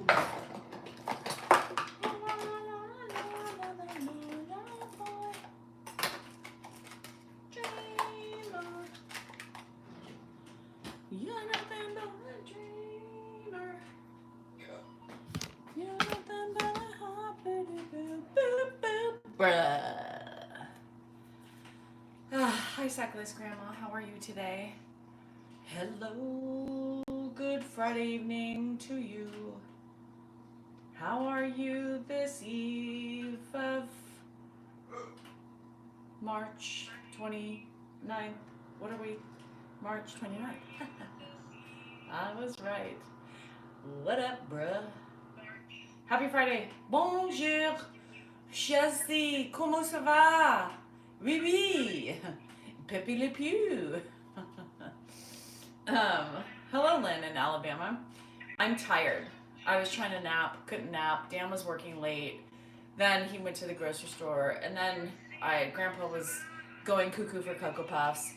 You're nothing but a dreamer. You're nothing but a heartbeat. Bruh. Hi, Cyclist Grandma. How are you today? Hello. Good Friday evening to you. How are you this eve of March 29th? What are we? March 29th. I was right. What up, bruh? Happy Friday. Bonjour. Chelsea. Comment ça va? Oui, oui. Pepe Le Pew. Hello, Lynn in Alabama. I'm tired. I was trying to nap, couldn't nap. Dan was working late. Then he went to the grocery store, and then Grandpa was going cuckoo for Cocoa Puffs.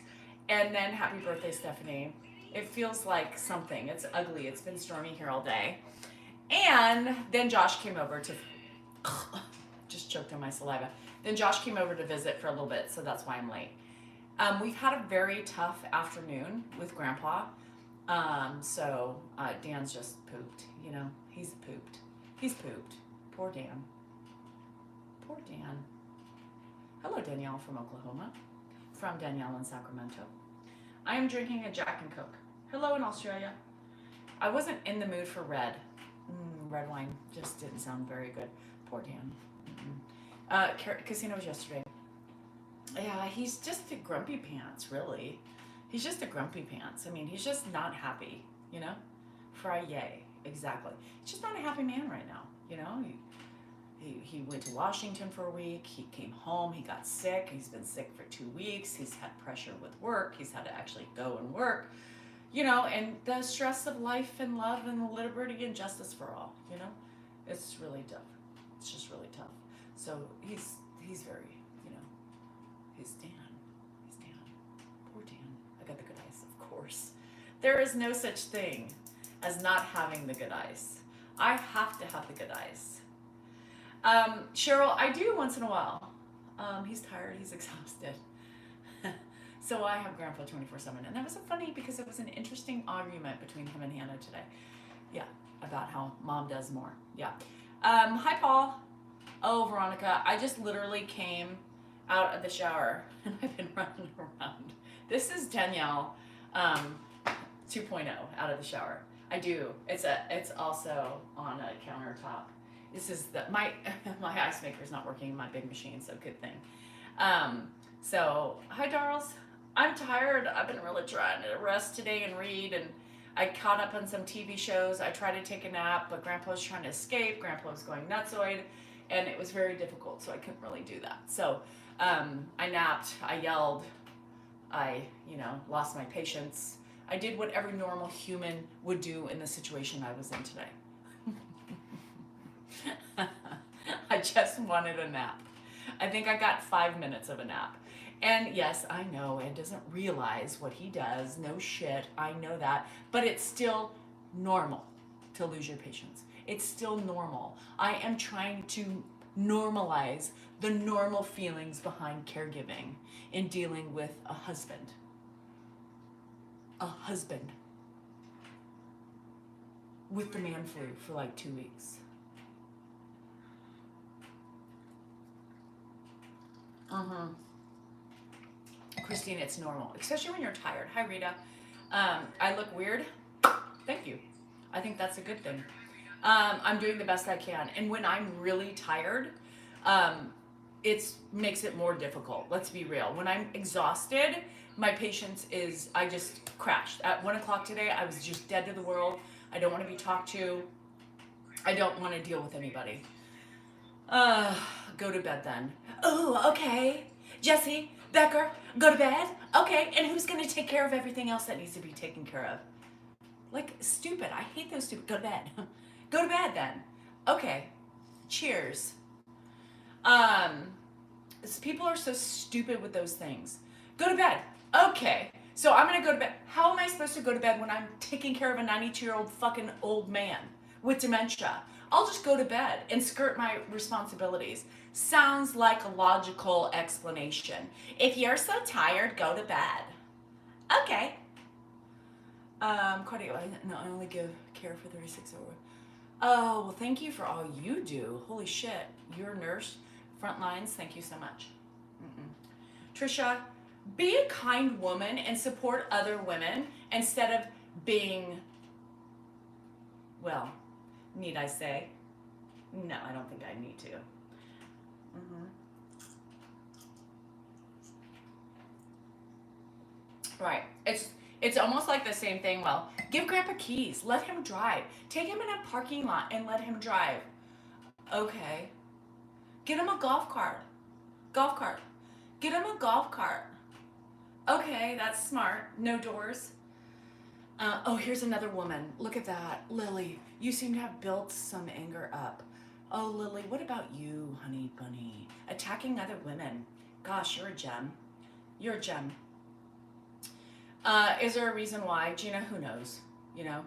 And then happy birthday, Stephanie. It feels like something. It's ugly. It's been stormy here all day. And then Josh came over to just choked on my saliva. Then Josh came over to visit for a little bit, so that's why I'm late. We've had a very tough afternoon with Grandpa. So Dan's just pooped, you know. He's pooped. He's pooped. Poor Dan. Poor Dan. Hello, Danielle from Oklahoma. From Danielle in Sacramento. I am drinking a Jack and Coke. Hello in Australia. I wasn't in the mood for red. Red wine just didn't sound very good. Poor Dan. Casinos yesterday. Yeah, he's just a grumpy pants, really. He's just a grumpy pants. I mean, he's just not happy, you know? Friday, exactly. He's just not a happy man right now, you know? He went to Washington for a week. He came home. He got sick. He's been sick for 2 weeks. He's had pressure with work. He's had to actually go and work, you know, and the stress of life and love and liberty and justice for all, you know? It's really tough. It's just really tough. So he's very, you know, he's Dan. He's Dan. Poor Dan. I got the good ice, of course. There is no such thing as not having the good ice. I have to have the good ice. Cheryl, I do once in a while. He's tired, he's exhausted. So I have Grandpa 24/7. And that was funny because it was an interesting argument between him and Hannah today. Yeah, about how mom does more. Yeah. Hi, Paul. Oh, Veronica, I just literally came out of the shower and I've been running around. This is Danielle 2.0 out of the shower. I do. It's also on a countertop. This is my ice maker is not working in my big machine, so good thing. So hi, Darls. I'm tired. I've been really trying to rest today and read, and I caught up on some TV shows. I tried to take a nap, but Grandpa was trying to escape. Grandpa was going nutsoid, and it was very difficult, so I couldn't really do that. So I napped. I yelled. I, lost my patience. I did what every normal human would do in the situation I was in today. I just wanted a nap. I think I got 5 minutes of a nap. And yes, I know Ed doesn't realize what he does. No shit, I know that. But it's still normal to lose your patience. It's still normal. I am trying to normalize the normal feelings behind caregiving in dealing with a husband. A husband with the man flu for like 2 weeks. Christine, it's normal, especially when you're tired. Hi, Rita. I look weird. Thank you. I think that's a good thing. I'm doing the best I can. And when I'm really tired, it makes it more difficult. Let's be real. When I'm exhausted, my patience is, I just crashed. At 1 o'clock today, I was just dead to the world. I don't want to be talked to. I don't want to deal with anybody. Go to bed then. Oh, okay. Jesse, Becker, go to bed? Okay, and who's going to take care of everything else that needs to be taken care of? Like, stupid. I hate those stupid. Go to bed. Go to bed then. Okay. Cheers. People are so stupid with those things. Go to bed. Okay. So I'm going to go to bed. How am I supposed to go to bed when I'm taking care of a 92-year-old fucking old man? with dementia. I'll just go to bed and skirt my responsibilities. Sounds like a logical explanation. If you're so tired, go to bed. Okay. Cardio, I only give care for 36 hours. Oh, well, thank you for all you do. Holy shit. You're a nurse, front lines. Thank you so much. Trisha, be a kind woman and support other women instead of being, well, need I say? No, I don't think I need to. Right. It's almost like the same thing. Well, give Grandpa keys. Let him drive. Take him in a parking lot and let him drive. Okay. Get him a golf cart. Golf cart. Get him a golf cart. Okay, that's smart. No doors. Oh, here's another woman. Look at that. Lily, you seem to have built some anger up. Oh, Lily, what about you, honey bunny? Attacking other women. Gosh, you're a gem. You're a gem. Is there a reason why? Gina, who knows? You know,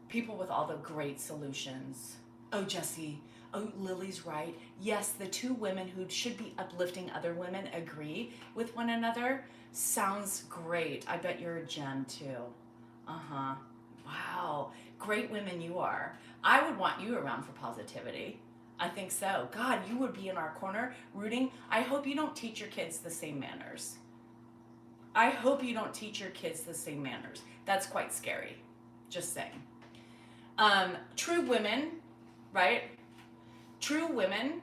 people with all the great solutions. Oh, Jesse. Oh, Lily's right. Yes, the two women who should be uplifting other women agree with one another. Sounds great. I bet you're a gem too. Uh-huh. Wow. Great women you are. I would want you around for positivity. I think so. God, you would be in our corner rooting. I hope you don't teach your kids the same manners. I hope you don't teach your kids the same manners. That's quite scary. Just saying. True women, right? True women,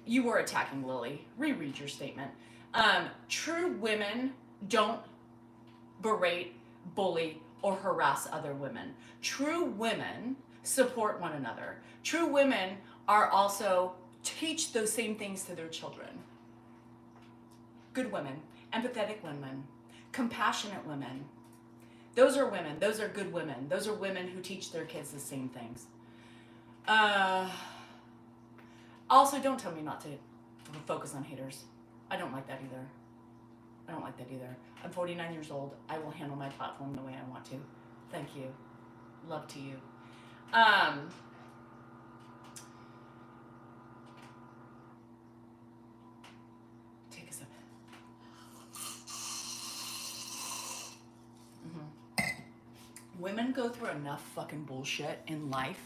you were attacking Lily. Reread your statement. True women don't berate, bully, or harass other women. True women support one another. True women are also teach those same things to their children. Good women, empathetic women, compassionate women. Those are women. Those are good women. Those are women who teach their kids the same things. Also, don't tell me not to focus on haters. I don't like that either. I don't like that either. I'm 49 years old. I will handle my platform the way I want to. Thank you. Love to you. Take a sip. Women go through enough fucking bullshit in life,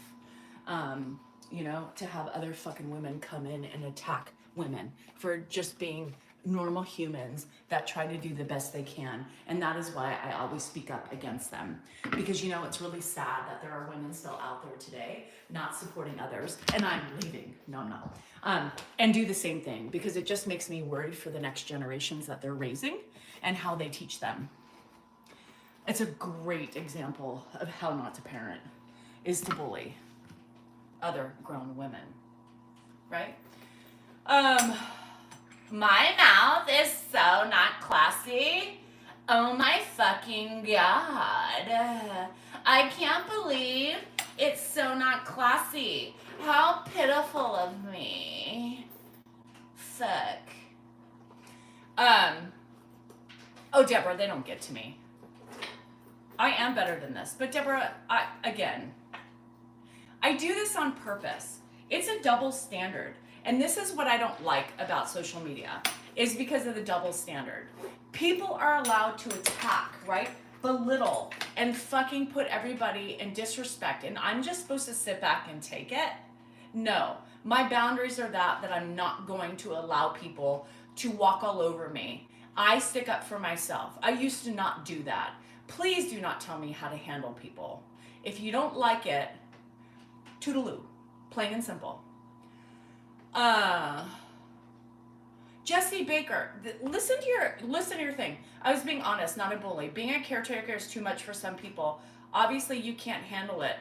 you know, to have other fucking women come in and attack women for just being normal humans that try to do the best they can. And that is why I always speak up against them. Because, you know, it's really sad that there are women still out there today not supporting others. And I'm leaving. No, I'm not. And do the same thing, because it just makes me worried for the next generations that they're raising and how they teach them. It's a great example of how not to parent, is to bully other grown women, right? My mouth is so not classy. Oh my fucking God. I can't believe it's so not classy. How pitiful of me. Fuck. Oh, Deborah, they don't get to me. I am better than this. But Deborah, I do this on purpose. It's a double standard. And this is what I don't like about social media, is because of the double standard. People are allowed to attack, right? Belittle and fucking put everybody in disrespect. And I'm just supposed to sit back and take it? No. My boundaries are that I'm not going to allow people to walk all over me. I stick up for myself. I used to not do that. Please do not tell me how to handle people. If you don't like it, toodaloo. Plain and simple. Jesse Baker, listen to your thing. I was being honest, not a bully. Being a caretaker is too much for some people. Obviously, you can't handle it.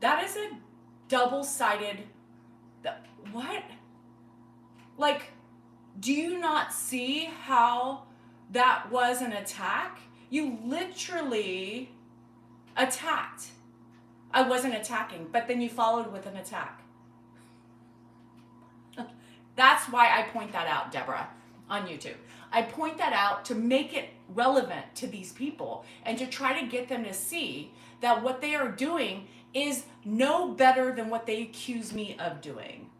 That is a double-sided. What? Like, do you not see how that was an attack? You literally attacked. I wasn't attacking, but then you followed with an attack. That's why I point that out, Deborah, on YouTube. I point that out to make it relevant to these people and to try to get them to see that what they are doing is no better than what they accuse me of doing.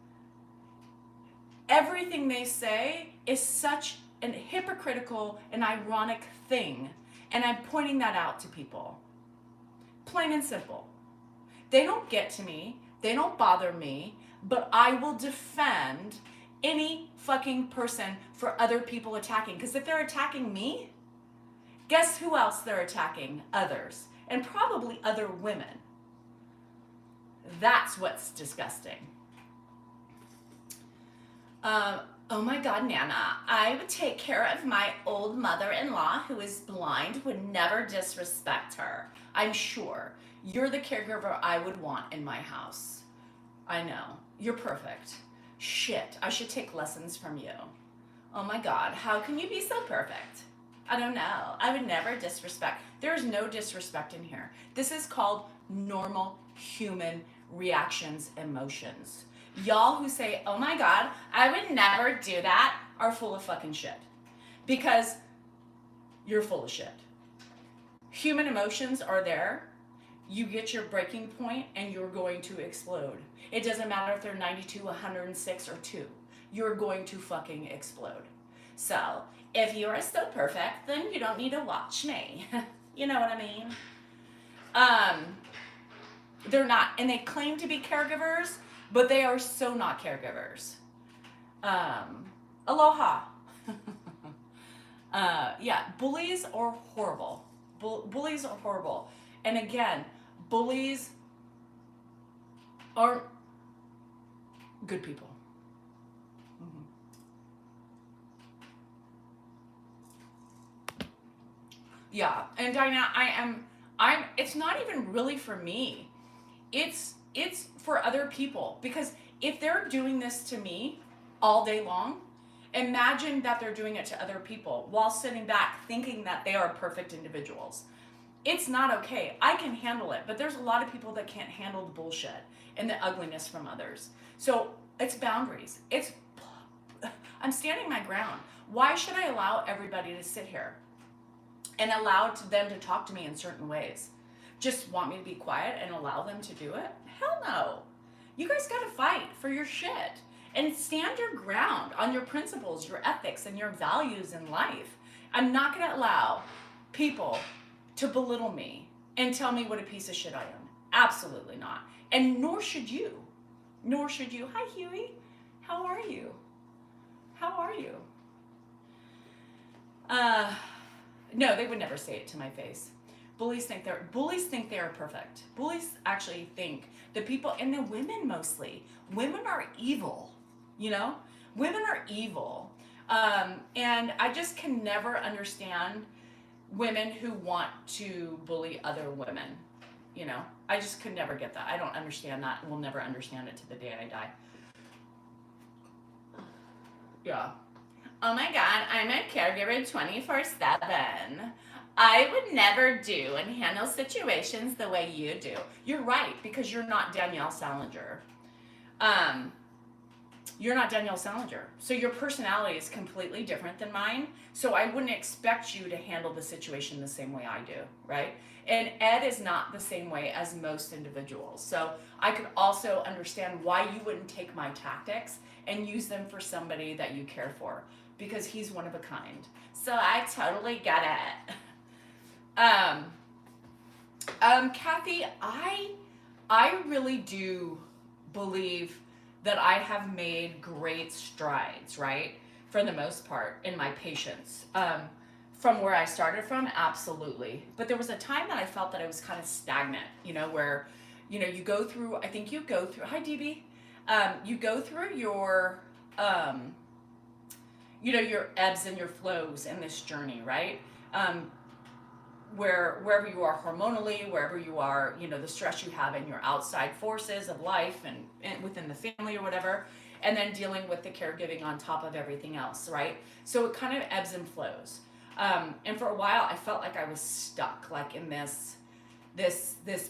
Everything they say is such an hypocritical and ironic thing, and I'm pointing that out to people. Plain and simple. They don't get to me, they don't bother me, but I will defend any fucking person for other people attacking. Because if they're attacking me, guess who else they're attacking? Others. And probably other women. That's what's disgusting. Oh my God, Nana, I would take care of my old mother-in-law who is blind, would never disrespect her. I'm sure. You're the caregiver I would want in my house. I know. You're perfect. Shit, I should take lessons from you. Oh my God, how can you be so perfect? I don't know. I would never disrespect. There's no disrespect in here. This is called normal human reactions, emotions. Y'all who say, oh my God, I would never do that, are full of fucking shit. Because you're full of shit. Human emotions are there. You get your breaking point and you're going to explode. It doesn't matter if they're 92, 106, or 2. You're going to fucking explode. So, if you are so perfect, then you don't need to watch me. You know what I mean? They're not, and they claim to be caregivers, but they are so not caregivers. Aloha. Yeah, bullies are horrible. Bullies are horrible. And again, bullies aren't good people. Mm-hmm. Yeah, and Diana, it's not even really for me. It's for other people, because if they're doing this to me all day long, imagine that they're doing it to other people while sitting back thinking that they are perfect individuals. It's not okay. I can handle it, but there's a lot of people that can't handle the bullshit and the ugliness from others. So it's boundaries. I'm standing my ground. Why should I allow everybody to sit here and allow them to talk to me in certain ways? Just want me to be quiet and allow them to do it? Hell no. You guys gotta fight for your shit and stand your ground on your principles, your ethics, and your values in life. I'm not gonna allow people to belittle me and tell me what a piece of shit I am. Absolutely not. And nor should you. Nor should you. Hi, Huey. How are you? How are you? No, they would never say it to my face. Bullies think they are perfect. Bullies actually think the people, and the women mostly. Women are evil, you know? Women are evil. And I just can never understand women who want to bully other women. You know, I just could never get that. I don't understand that, and will never understand it to the day I die. Yeah. Oh my God, I'm a caregiver 24/7. I would never do and handle situations the way you do. You're right, because you're not Danielle Salinger. You're not Danielle Salinger. So your personality is completely different than mine. So I wouldn't expect you to handle the situation the same way I do, right? And Ed is not the same way as most individuals. So I could also understand why you wouldn't take my tactics and use them for somebody that you care for, because he's one of a kind. So I totally get it. Kathy, I really do believe that I have made great strides, right? For the most part, in my patience. From where I started from, absolutely. But there was a time that I felt that I was kind of stagnant, you know, where, you know, you go through, I think you go through, hi DB, you go through your, you know, your ebbs and your flows in this journey, right? Wherever you are hormonally, wherever you are, you know, the stress you have in your outside forces of life and within the family or whatever, and then dealing with the caregiving on top of everything else, right? So it kind of ebbs and flows. And for a while, I felt like I was stuck, like in this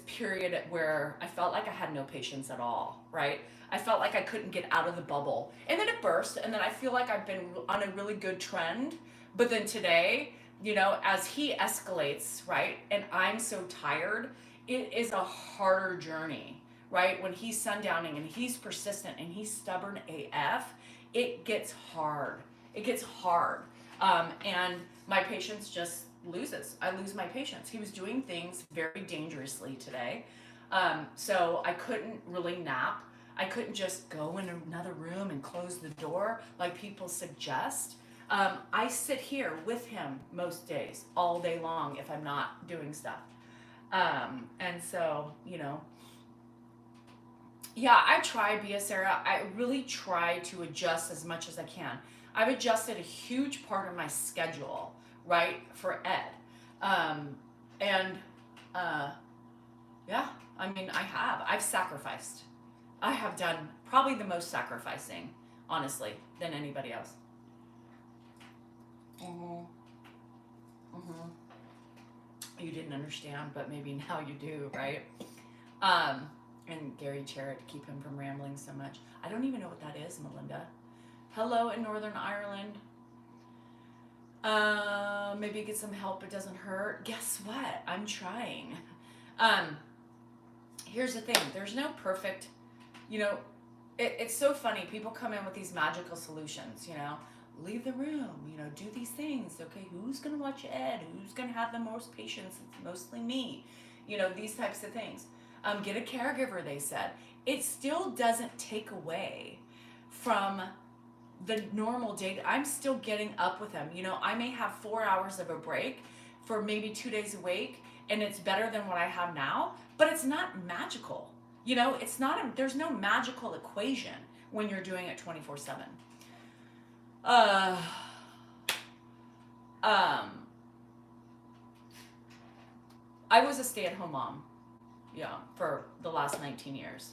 period where I felt like I had no patience at all, right? I felt like I couldn't get out of the bubble. And then it burst, and then I feel like I've been on a really good trend. But then today, you know, as he escalates, right, and I'm so tired, it is a harder journey, right? When he's sundowning and he's persistent and he's stubborn AF, it gets hard. It gets hard. And my patience just loses. I lose my patience. He was doing things very dangerously today. So I couldn't really nap. I couldn't just go in another room and close the door like people suggest. I sit here with him most days, all day long, if I'm not doing stuff. And so, yeah, I try, Bia Sarah. I really try to adjust as much as I can. I've adjusted a huge part of my schedule, right, for Ed. And yeah, I mean, I've sacrificed. I have done probably the most sacrificing, honestly, than anybody else. Mm-hmm. Mm-hmm. You didn't understand, but maybe now you do, right? And Gary Charrett, keep him from rambling so much. I don't even know what that is, Melinda. Hello in Northern Ireland. Maybe get some help, it doesn't hurt. Guess what? I'm trying. Here's the thing. There's no perfect, it's so funny. People come in with these magical solutions, leave the room, do these things. Okay, who's going to watch Ed? Who's going to have the most patience? It's mostly me. These types of things. Get a caregiver, they said. It still doesn't take away from the normal day. I'm still getting up with him. I may have 4 hours of a break for maybe 2 days a week, and it's better than what I have now, but it's not magical. It's not, there's no magical equation when you're doing it 24/7. I was a stay-at-home mom, for the last 19 years.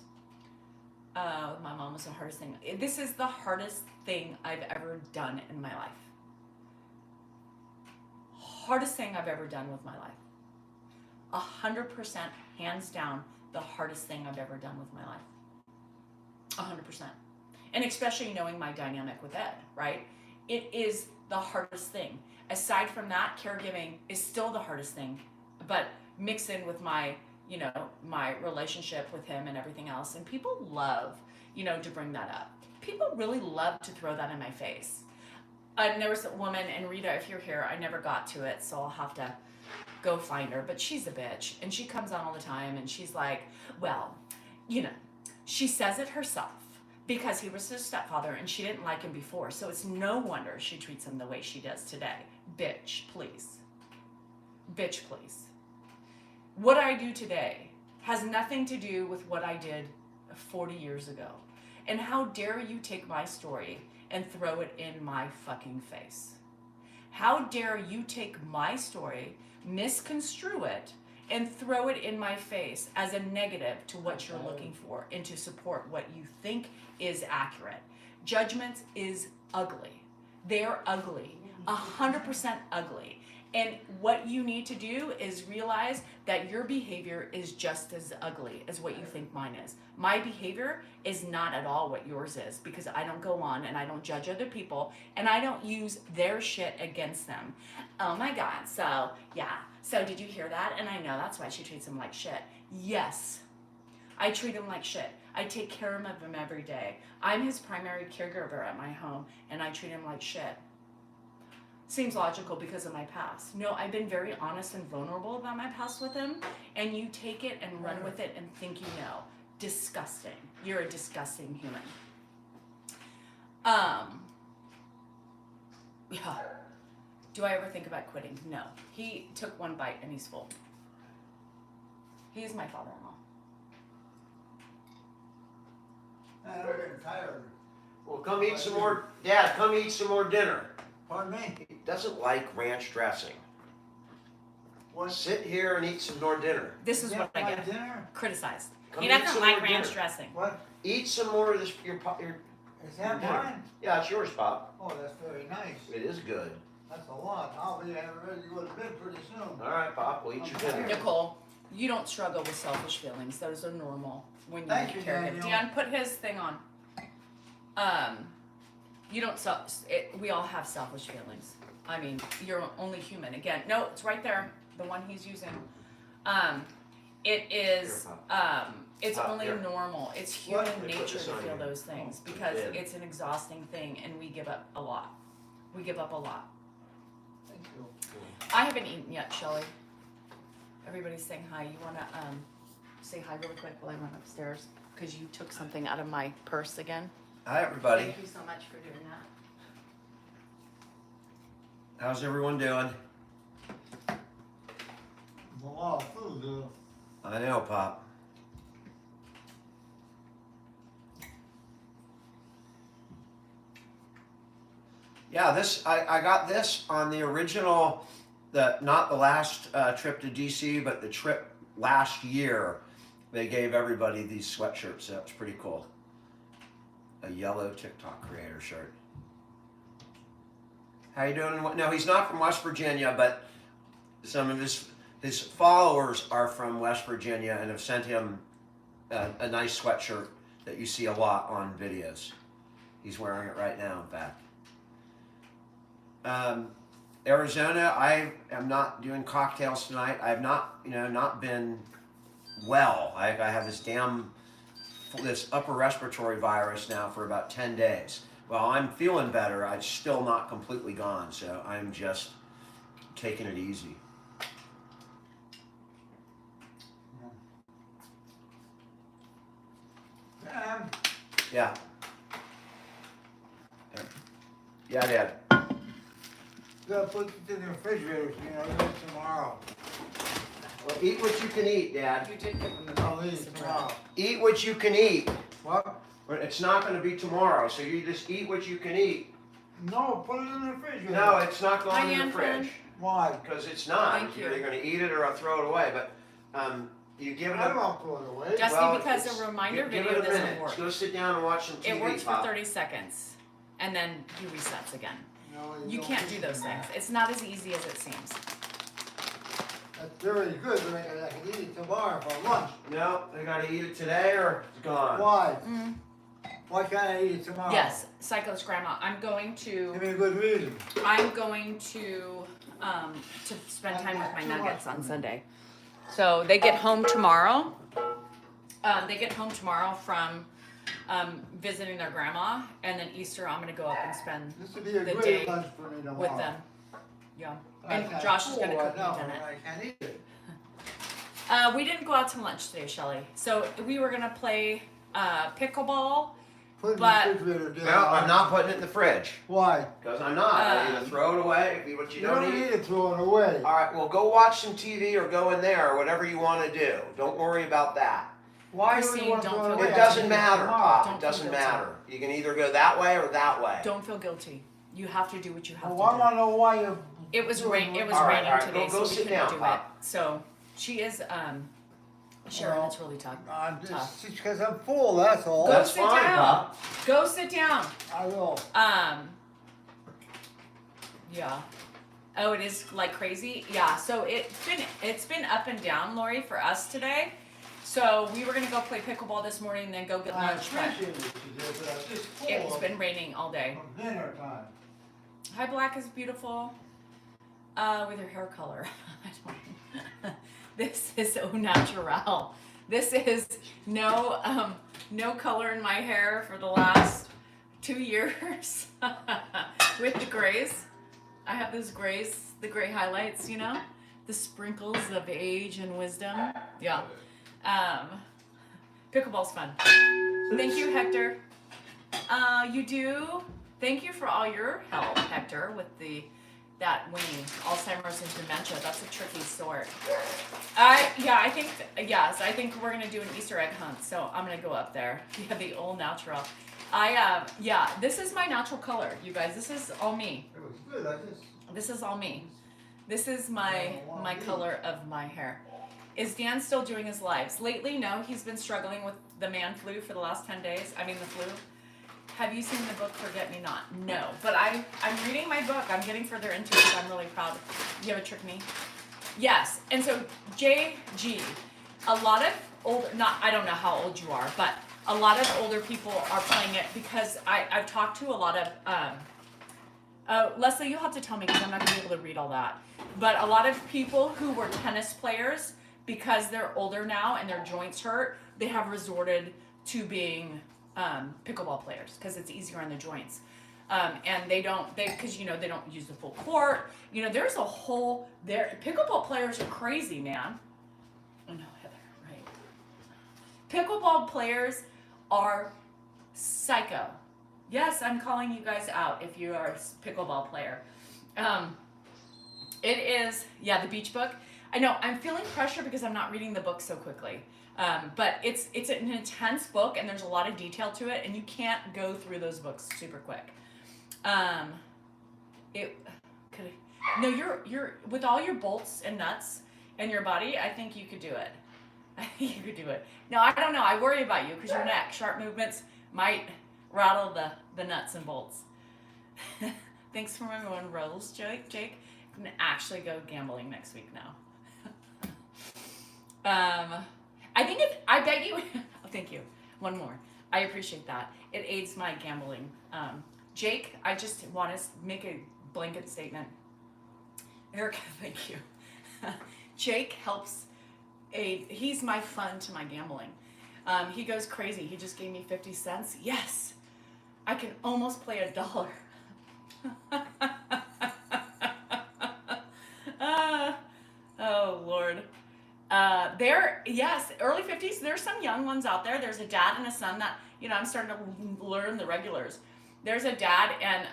My mom was the hardest thing. This is the hardest thing I've ever done in my life. Hardest thing I've ever done with my life. 100%, hands down, the hardest thing I've ever done with my life. 100%. And especially knowing my dynamic with Ed, right? It is the hardest thing. Aside from that, caregiving is still the hardest thing, but mix in with my my relationship with him and everything else. And people love, to bring that up. People really love to throw that in my face. And there was a woman, and Rita, if you're here, I never got to it, so I'll have to go find her. But she's a bitch, and she comes on all the time, and she's like, well, she says it herself because he was her stepfather, and she didn't like him before. So it's no wonder she treats him the way she does today. Bitch, please. Bitch, please. What I do today has nothing to do with what I did 40 years ago. And how dare you take my story and throw it in my fucking face? How dare you take my story, misconstrue it, and throw it in my face as a negative to what you're looking for and to support what you think is accurate? Judgments is ugly. They're ugly. 100% ugly. And what you need to do is realize that your behavior is just as ugly as what you think mine is. My behavior is not at all what yours is, because I don't go on and I don't judge other people and I don't use their shit against them. Oh my God, so yeah. So did you hear that? And I know that's why she treats him like shit. Yes, I treat him like shit. I take care of him every day. I'm his primary caregiver at my home and I treat him like shit. Seems logical because of my past. No, I've been very honest and vulnerable about my past with him, and you take it and run with it and think you know. Disgusting. You're a disgusting human. Yeah. Do I ever think about quitting? No. He took one bite and he's full. He is my father-in-law. I'm getting tired. Well, come eat some more, Dad, come eat some more dinner. Pardon me? He doesn't like ranch dressing. What? Sit here and eat some more dinner. This is what I my get dinner? criticized. Come He eat doesn't some like more ranch dinner. dressing. What? Eat some more of this, your Is that dinner. mine? Yeah, it's yours, Pop. Oh, that's very nice. It is good. That's a lot. I'll be ready to go to bed pretty soon. All right, Pop, we'll eat your Okay. dinner. Nicole, you don't struggle with selfish feelings. Those are normal when you Thank you, caregive. Danielle. Dion, put his thing on. You don't we all have selfish feelings. I mean, you're only human. Again, no, it's right there, the one he's using. it is, it's Pop, only here. normal. It's What? human Let me put nature this to on feel here. those things Oh, because yeah. it's an exhausting thing and we give up a lot. We give up a lot. Thank you. I haven't eaten yet, Shelly. Everybody's saying hi. You want to say hi really quick while I run upstairs? Because you took something out of my purse again. Hi, everybody. Thank you so much for doing that. How's everyone doing? A lot of food, though. I know, Pop. Yeah, I got this on the original, not the last trip to DC, but the trip last year. They gave everybody these sweatshirts. That was pretty cool. A yellow TikTok creator shirt. How you doing? No, he's not from West Virginia, but some of his followers are from West Virginia and have sent him a nice sweatshirt that you see a lot on videos. He's wearing it right now, in fact. Arizona, I am not doing cocktails tonight. I have not been well. I have this upper respiratory virus now for about 10 days. Well, I'm feeling better. I'm still not completely gone, so I'm just taking it easy. Yeah. Yeah, Dad. Gotta put it in the refrigerator, so you know, eat it tomorrow. Well, eat what you can eat, Dad. You did give him the I'll eat piece it of bread. tomorrow. Eat what you can eat. What? But it's not going to be tomorrow, so you just eat what you can eat. No, put it in the refrigerator. No, it's not going Hi, in the Ann fridge. Friend. Why? Because it's not. Thank you. You're going to eat it or I'll throw it away. But you give it I a... don't throw it away. Dusty, well, because it's- a reminder give video it a doesn't minute. work. Go sit down and watch some TV, It works for Pop. 30 seconds, and then he resets again. No, You don't can't eat do those it. things. It's not as easy as it seems. That's very good, but I can eat it tomorrow for lunch. No, they got to eat it today or it's gone. Why? Mm. Why can't I eat it tomorrow? Yes, Psycho's grandma. Give me a good reason. I'm going to spend time with my nuggets on Sunday. So they get home tomorrow. They get home tomorrow from visiting their grandma, and then Easter I'm gonna go up and spend This would be a the great day lunch for me tomorrow. with them. Yeah, I and can't Josh is fool gonna right cook me now, dinner. I can't eat it. We didn't go out to lunch today, Shelly. So we were gonna play pickleball. Put it in But- the refrigerator. dear. No, I'm not putting it in the fridge. Why? Because I'm not. I either throw it away if you what you You don't don't eat. need to throw it away. All right, well, go watch some TV or go in there or whatever you want to do. Don't worry about that. Why do Christine, you want to don't throw it feel away? It bad. doesn't matter, Don't Pop. It feel doesn't guilty. matter. You can either go that way or that way. Don't feel guilty. You have to do what you have Well, I to want do. to know why you. It was raining All right, raining all right, today, go so we sit couldn't down, do Pop. it. So she is Sharon. Well, It's really tough. I'm Tough. just because I'm full. That's all. Go That's sit fine, down. Pop. Go sit down. I will. Yeah. Oh, it is like crazy. Yeah. So it's been up and down, Lori, for us today. So we were gonna go play pickleball this morning, and then go get I lunch. But appreciate what you did, but I'm just full. it's been raining all day. From dinner time. Hi, Black is beautiful. With her hair color. I don't. This is au natural. This is no color in my hair for the last 2 years. With the grays. I have those grays, the gray highlights, you know? The sprinkles of age and wisdom. Yeah. Pickleball's fun. Thank you, Hector. You do. Thank you for all your help, Hector, with that winning Alzheimer's and dementia. That's a tricky sort. I think we're gonna do an Easter egg hunt. So I'm gonna go up there. Yeah, the old natural. This is my natural color, you guys. This is all me. It was good. I just. This is all me. This is my color of my hair. Is Dan still doing his lives? Lately, no. He's been struggling with the man flu for the last 10 days. I mean, the flu. Have you seen the book Forget Me Not? No. But I'm reading my book. I'm getting further into it. I'm really proud. You have a trick me? Yes. And so, JG, a lot of I don't know how old you are, but a lot of older people are playing it because I've talked to a lot of, Leslie, you'll have to tell me because I'm not going to be able to read all that. But a lot of people who were tennis players because they're older now and their joints hurt, they have resorted to being pickleball players because it's easier on the joints. And because they don't use the full court. There's a whole pickleball players are crazy, man. Oh no, Heather, right? Pickleball players are psycho. Yes, I'm calling you guys out if you are a pickleball player. It is, the beach book. I know I'm feeling pressure because I'm not reading the book so quickly. But it's an intense book and there's a lot of detail to it and you can't go through those books super quick. You're with all your bolts and nuts in your body, I think you could do it. I think you could do it. No, I don't know. I worry about you because your neck, sharp movements might rattle the nuts and bolts. Thanks for my one rolls, Jake. I'm gonna actually go gambling next week now. I bet you. Oh, thank you. One more. I appreciate that. It aids my gambling. Jake, I just want to make a blanket statement. Erica, thank you. Jake helps he's my fun to my gambling. He goes crazy. He just gave me 50 cents. Yes, I can almost play $1. Oh, Lord. Early 50s. There's some young ones out there. There's a dad and a son that, I'm starting to learn the regulars. There's a dad and,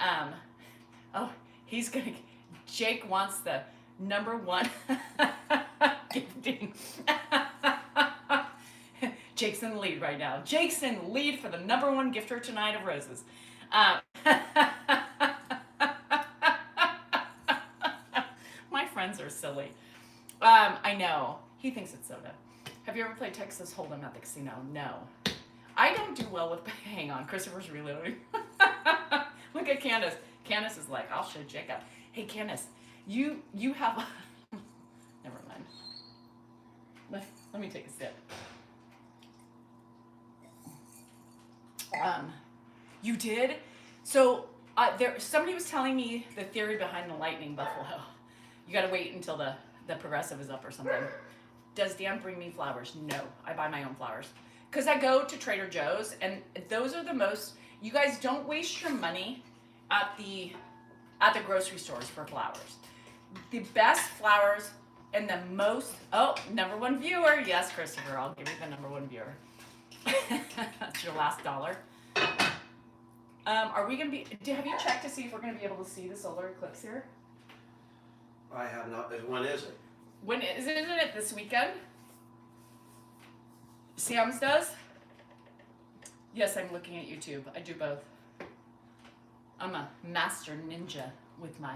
Jake wants the number one gifting. Jake's in the lead right now. Jake's in the lead for the number one gifter tonight of roses. My friends are silly. I know. He thinks it's soda. Have you ever played Texas Hold'em at the casino? No. I don't do well with... Hang on. Christopher's reloading. Look at Candace. Candace is like, I'll show Jacob. Hey, Candace, you have... Never mind. Let me take a sip. You did? So somebody was telling me the theory behind the lightning buffalo. You got to wait until the progressive is up or something. Does Dan bring me flowers? No, I buy my own flowers. Because I go to Trader Joe's, and those are the most... You guys don't waste your money at the grocery stores for flowers. The best flowers and the most... Oh, number one viewer. Yes, Christopher, I'll give you the number one viewer. That's your last $1. Are we going to be... Have you checked to see if we're going to be able to see the solar eclipse here? I have not. When is it? Isn't it this weekend? Sam's does? Yes, I'm looking at YouTube. I do both. I'm a master ninja with my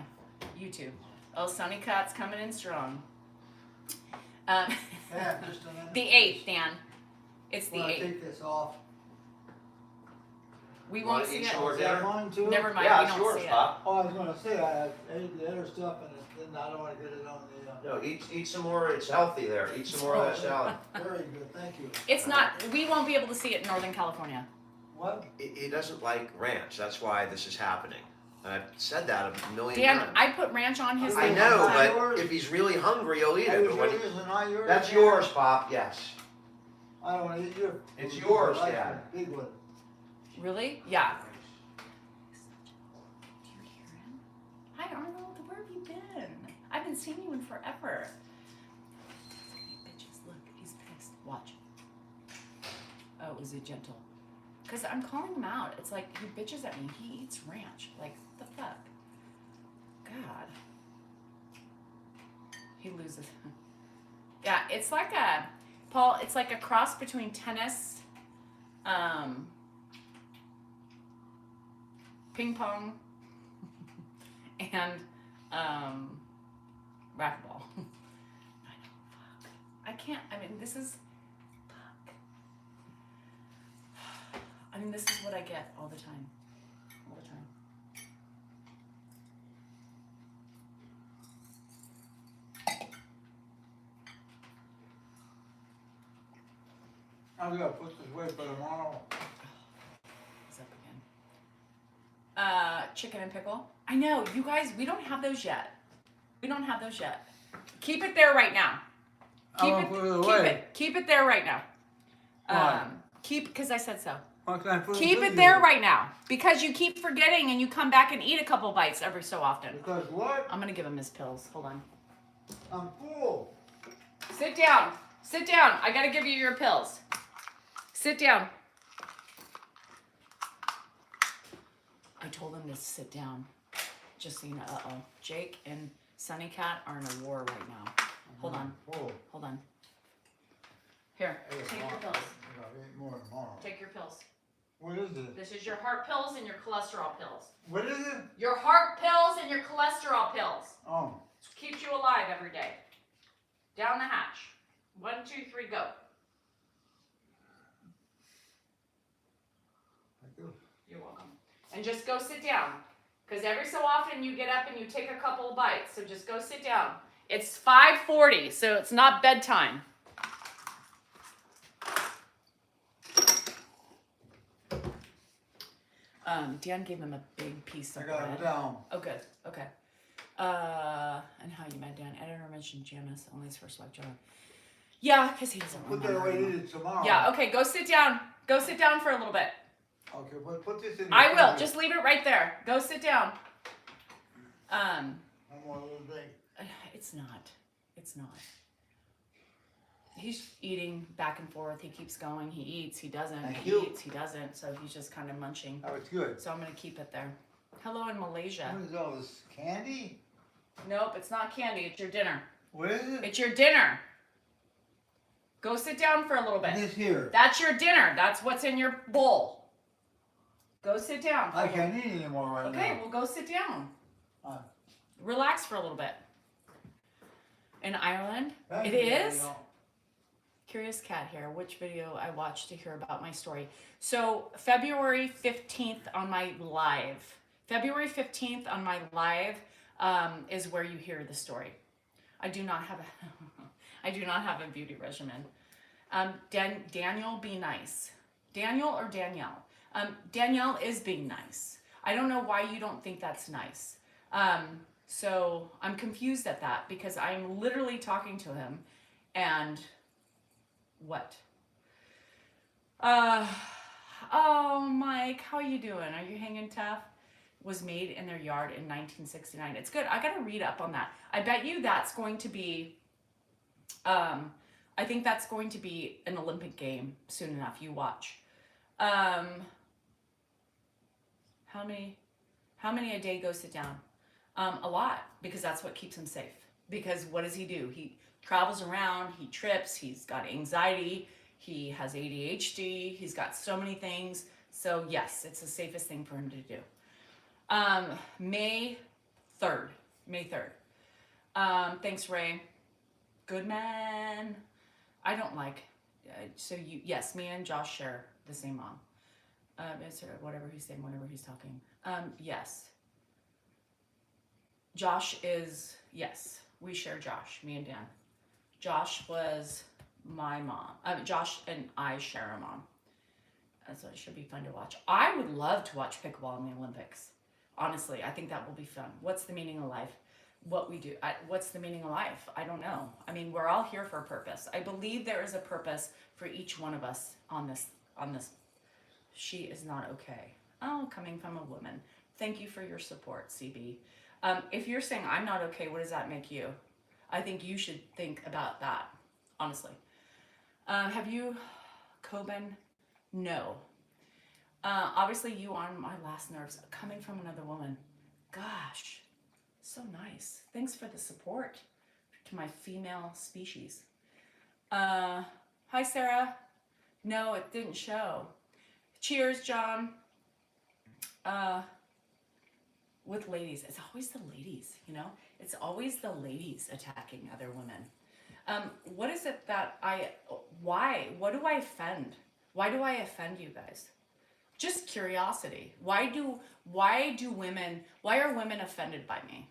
YouTube. Oh, Sunny Cat's coming in strong. Yeah, just a minute. The 8th, Dan. It's the Well, 8th. take this off. We Want won't to see eat it. some Is that mine too? Never mind, Yeah, we it's don't yours, see Pop. Oh, I was gonna say, I ate the other stuff and then I don't wanna get it on the, No, eat some more. It's healthy there. Eat some more of that salad. Very good, thank you. It's not, we won't be able to see it in Northern California. What? He doesn't like ranch. That's why this is happening. And I've said that a million Dan, times. I put ranch on his I thing know, all the time. but if he's really hungry, he'll eat Are it. you But sure when this is not yours? that's Dad? yours, Pop. Yes. I don't wanna eat your. It's yours, I like Dad. the Big one. Really? Yeah. Do you hear him? Hi, Arnold. Where have you been? I haven't seen you in forever. Bitches, look, he's pissed. Watch. Oh, it was a gentle. Because I'm calling him out. It's like, he bitches at me. He eats ranch. Like, what the fuck? God. He loses. Yeah, it's like a, Paul, it's like a cross between tennis, ping pong, and racquetball. I know, fuck. I can't, this is, fuck. This is what I get all the time. All the time. I'm gonna put this away for tomorrow. It's up again. Chicken and pickle. I know, you guys, we don't have those yet. We don't have those yet. Keep it there right now. I won't put it away. Keep it there right now. Why? Because I said so. Why can't I put Keep it in there here? right now. Because you keep forgetting and you come back and eat a couple bites every so often. Because what? I'm gonna give him his pills. Hold on. I'm full. Sit down. Sit down. I gotta give you your pills. Sit down. I told him to sit down. Just so you know. Uh-oh. Jake and Sunny Cat are in a war right now. Hold on. Full. Hold on. Here. Take your pills. I'll eat more tomorrow. Take your pills. What is it? This is your heart pills and your cholesterol pills. What is it? Your heart pills and your cholesterol pills. Oh. Keeps you alive every day. Down the hatch. 1, 2, 3, go. Thank you. You're welcome. And just go sit down. Because every so often you get up and you take a couple of bites. So just go sit down. It's 5:40, so it's not bedtime. Dan gave him a big piece of I got bread. it down. Oh, good. Okay. And how you met Dan? Editor mentioned Janice, only his first wife, John. Yeah, because he doesn't Put that remember away, anymore. eat it tomorrow. Yeah, okay, go sit down. Go sit down for a little bit. Okay, put this in. I will. Just leave it right there. Go sit down. One more little thing. It's not. It's not. He's eating back and forth. He keeps going. He eats. He doesn't. Thank He you. eats. He doesn't. So he's just kind of munching. Oh, it's good. So I'm going to keep it there. Hello in Malaysia. What is all this candy? Nope, it's not candy. It's your dinner. What is it? It's your dinner. Go sit down for a little bit. This here. That's your dinner. That's what's in your bowl. Go sit down. I can't eat anymore right now. Okay, well go sit down. Uh, Relax for a little bit. In Ireland? Thank It you, is? Danielle. Curious Cat here. Which video I watched to hear about my story? So February 15th on my live. February 15th on my live is where you hear the story. I do not have a I do not have a beauty regimen. Daniel, be nice. Daniel or Danielle? Danielle is being nice. I don't know why you don't think that's nice. So I'm confused at that because I'm literally talking to him and what? Oh, Mike, how you doing? Are you hanging tough? Was made in their yard in 1969. It's good. I gotta read up on that. I bet you that's going to be, I think that's going to be an Olympic game soon enough. You watch. How many a day go sit down? A lot, because that's what keeps him safe. Because what does he do? He travels around, he trips, he's got anxiety, he has ADHD, he's got so many things. So yes, it's the safest thing for him to do. May 3rd. Thanks, Ray. Good man. I don't like, yes, me and Josh share the same mom. It's whatever he's saying, whenever he's talking. Yes. Josh is, yes, we share Josh, me and Dan. Josh was my mom. Josh and I share a mom. So it should be fun to watch. I would love to watch pickleball in the Olympics. Honestly, I think that will be fun. What's the meaning of life? What we do. What's the meaning of life? I don't know. I mean, we're all here for a purpose. I believe there is a purpose for each one of us on this. She is not okay. Oh, coming from a woman. Thank you for your support, CB. If you're saying I'm not okay, what does that make you? I think you should think about that, honestly. Have you, Coben? No. Obviously you on my last nerves. Coming from another woman. Gosh, so nice. Thanks for the support to my female species. Hi, Sarah. No, it didn't show. Cheers, John. With ladies, it's always the ladies, you know? It's always the ladies attacking other women. What is it that why? What do I offend? Why do I offend you guys? Just curiosity. Why are women offended by me?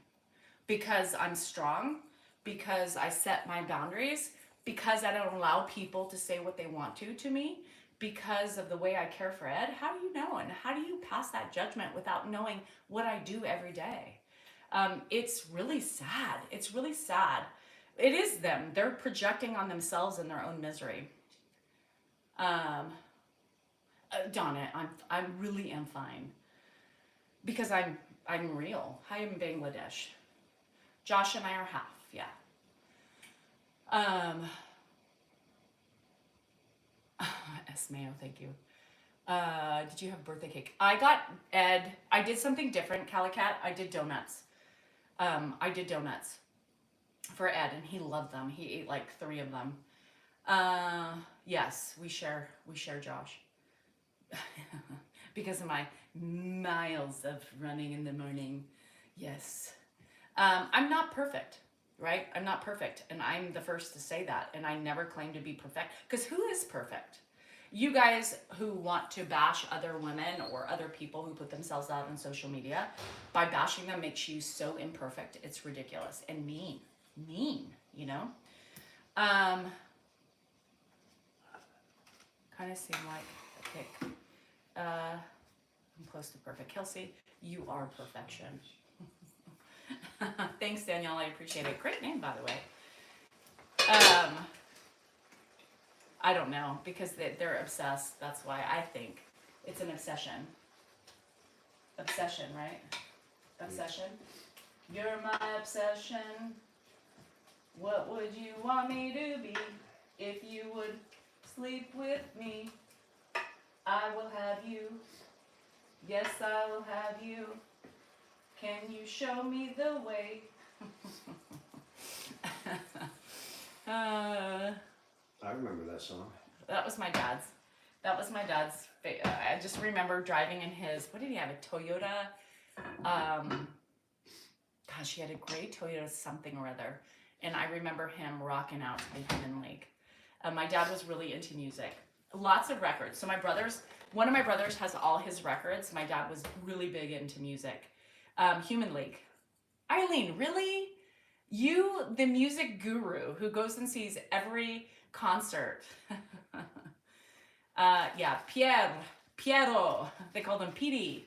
Because I'm strong? Because I set my boundaries? Because I don't allow people to say what they want to me? Because of the way I care for Ed? How do you know? And how do you pass that judgment without knowing what I do every day? It's really sad. It's really sad. It is them. They're projecting on themselves and their own misery. Darn it, I really am fine because I'm real. Hi, I'm Bangladesh. Josh and I are half. Yeah. S. Mayo, thank you. Did you have birthday cake? I got Ed. I did something different, Calicat. I did donuts. I did donuts for Ed, and he loved them. He ate like 3 of them. Yes, we share, Josh. Because of my miles of running in the morning. Yes. I'm not perfect, right? I'm not perfect. And I'm the first to say that. And I never claim to be perfect. Because who is perfect? You guys who want to bash other women or other people who put themselves out on social media, by bashing them makes you so imperfect. It's ridiculous and mean, you know? Kind of seem like a kick. I'm close to perfect. Kelsey, you are perfection. Thanks, Danielle. I appreciate it. Great name, by the way. I don't know, because they're obsessed. That's why I think it's an obsession. Obsession, right? Obsession. You're my obsession. What would you want me to be if you would sleep with me? I will have you. Yes, I will have you. Can you show me the way? I remember that song. That was my dad's. I just remember driving in his, what did he have, a Toyota? Gosh, he had a gray Toyota something or other. And I remember him rocking out to the Human League. My dad was really into music. Lots of records. So one of my brothers has all his records. My dad was really big into music. Human League. Eileen, really? You, the music guru who goes and sees every concert. Yeah, Piero. They call them PD.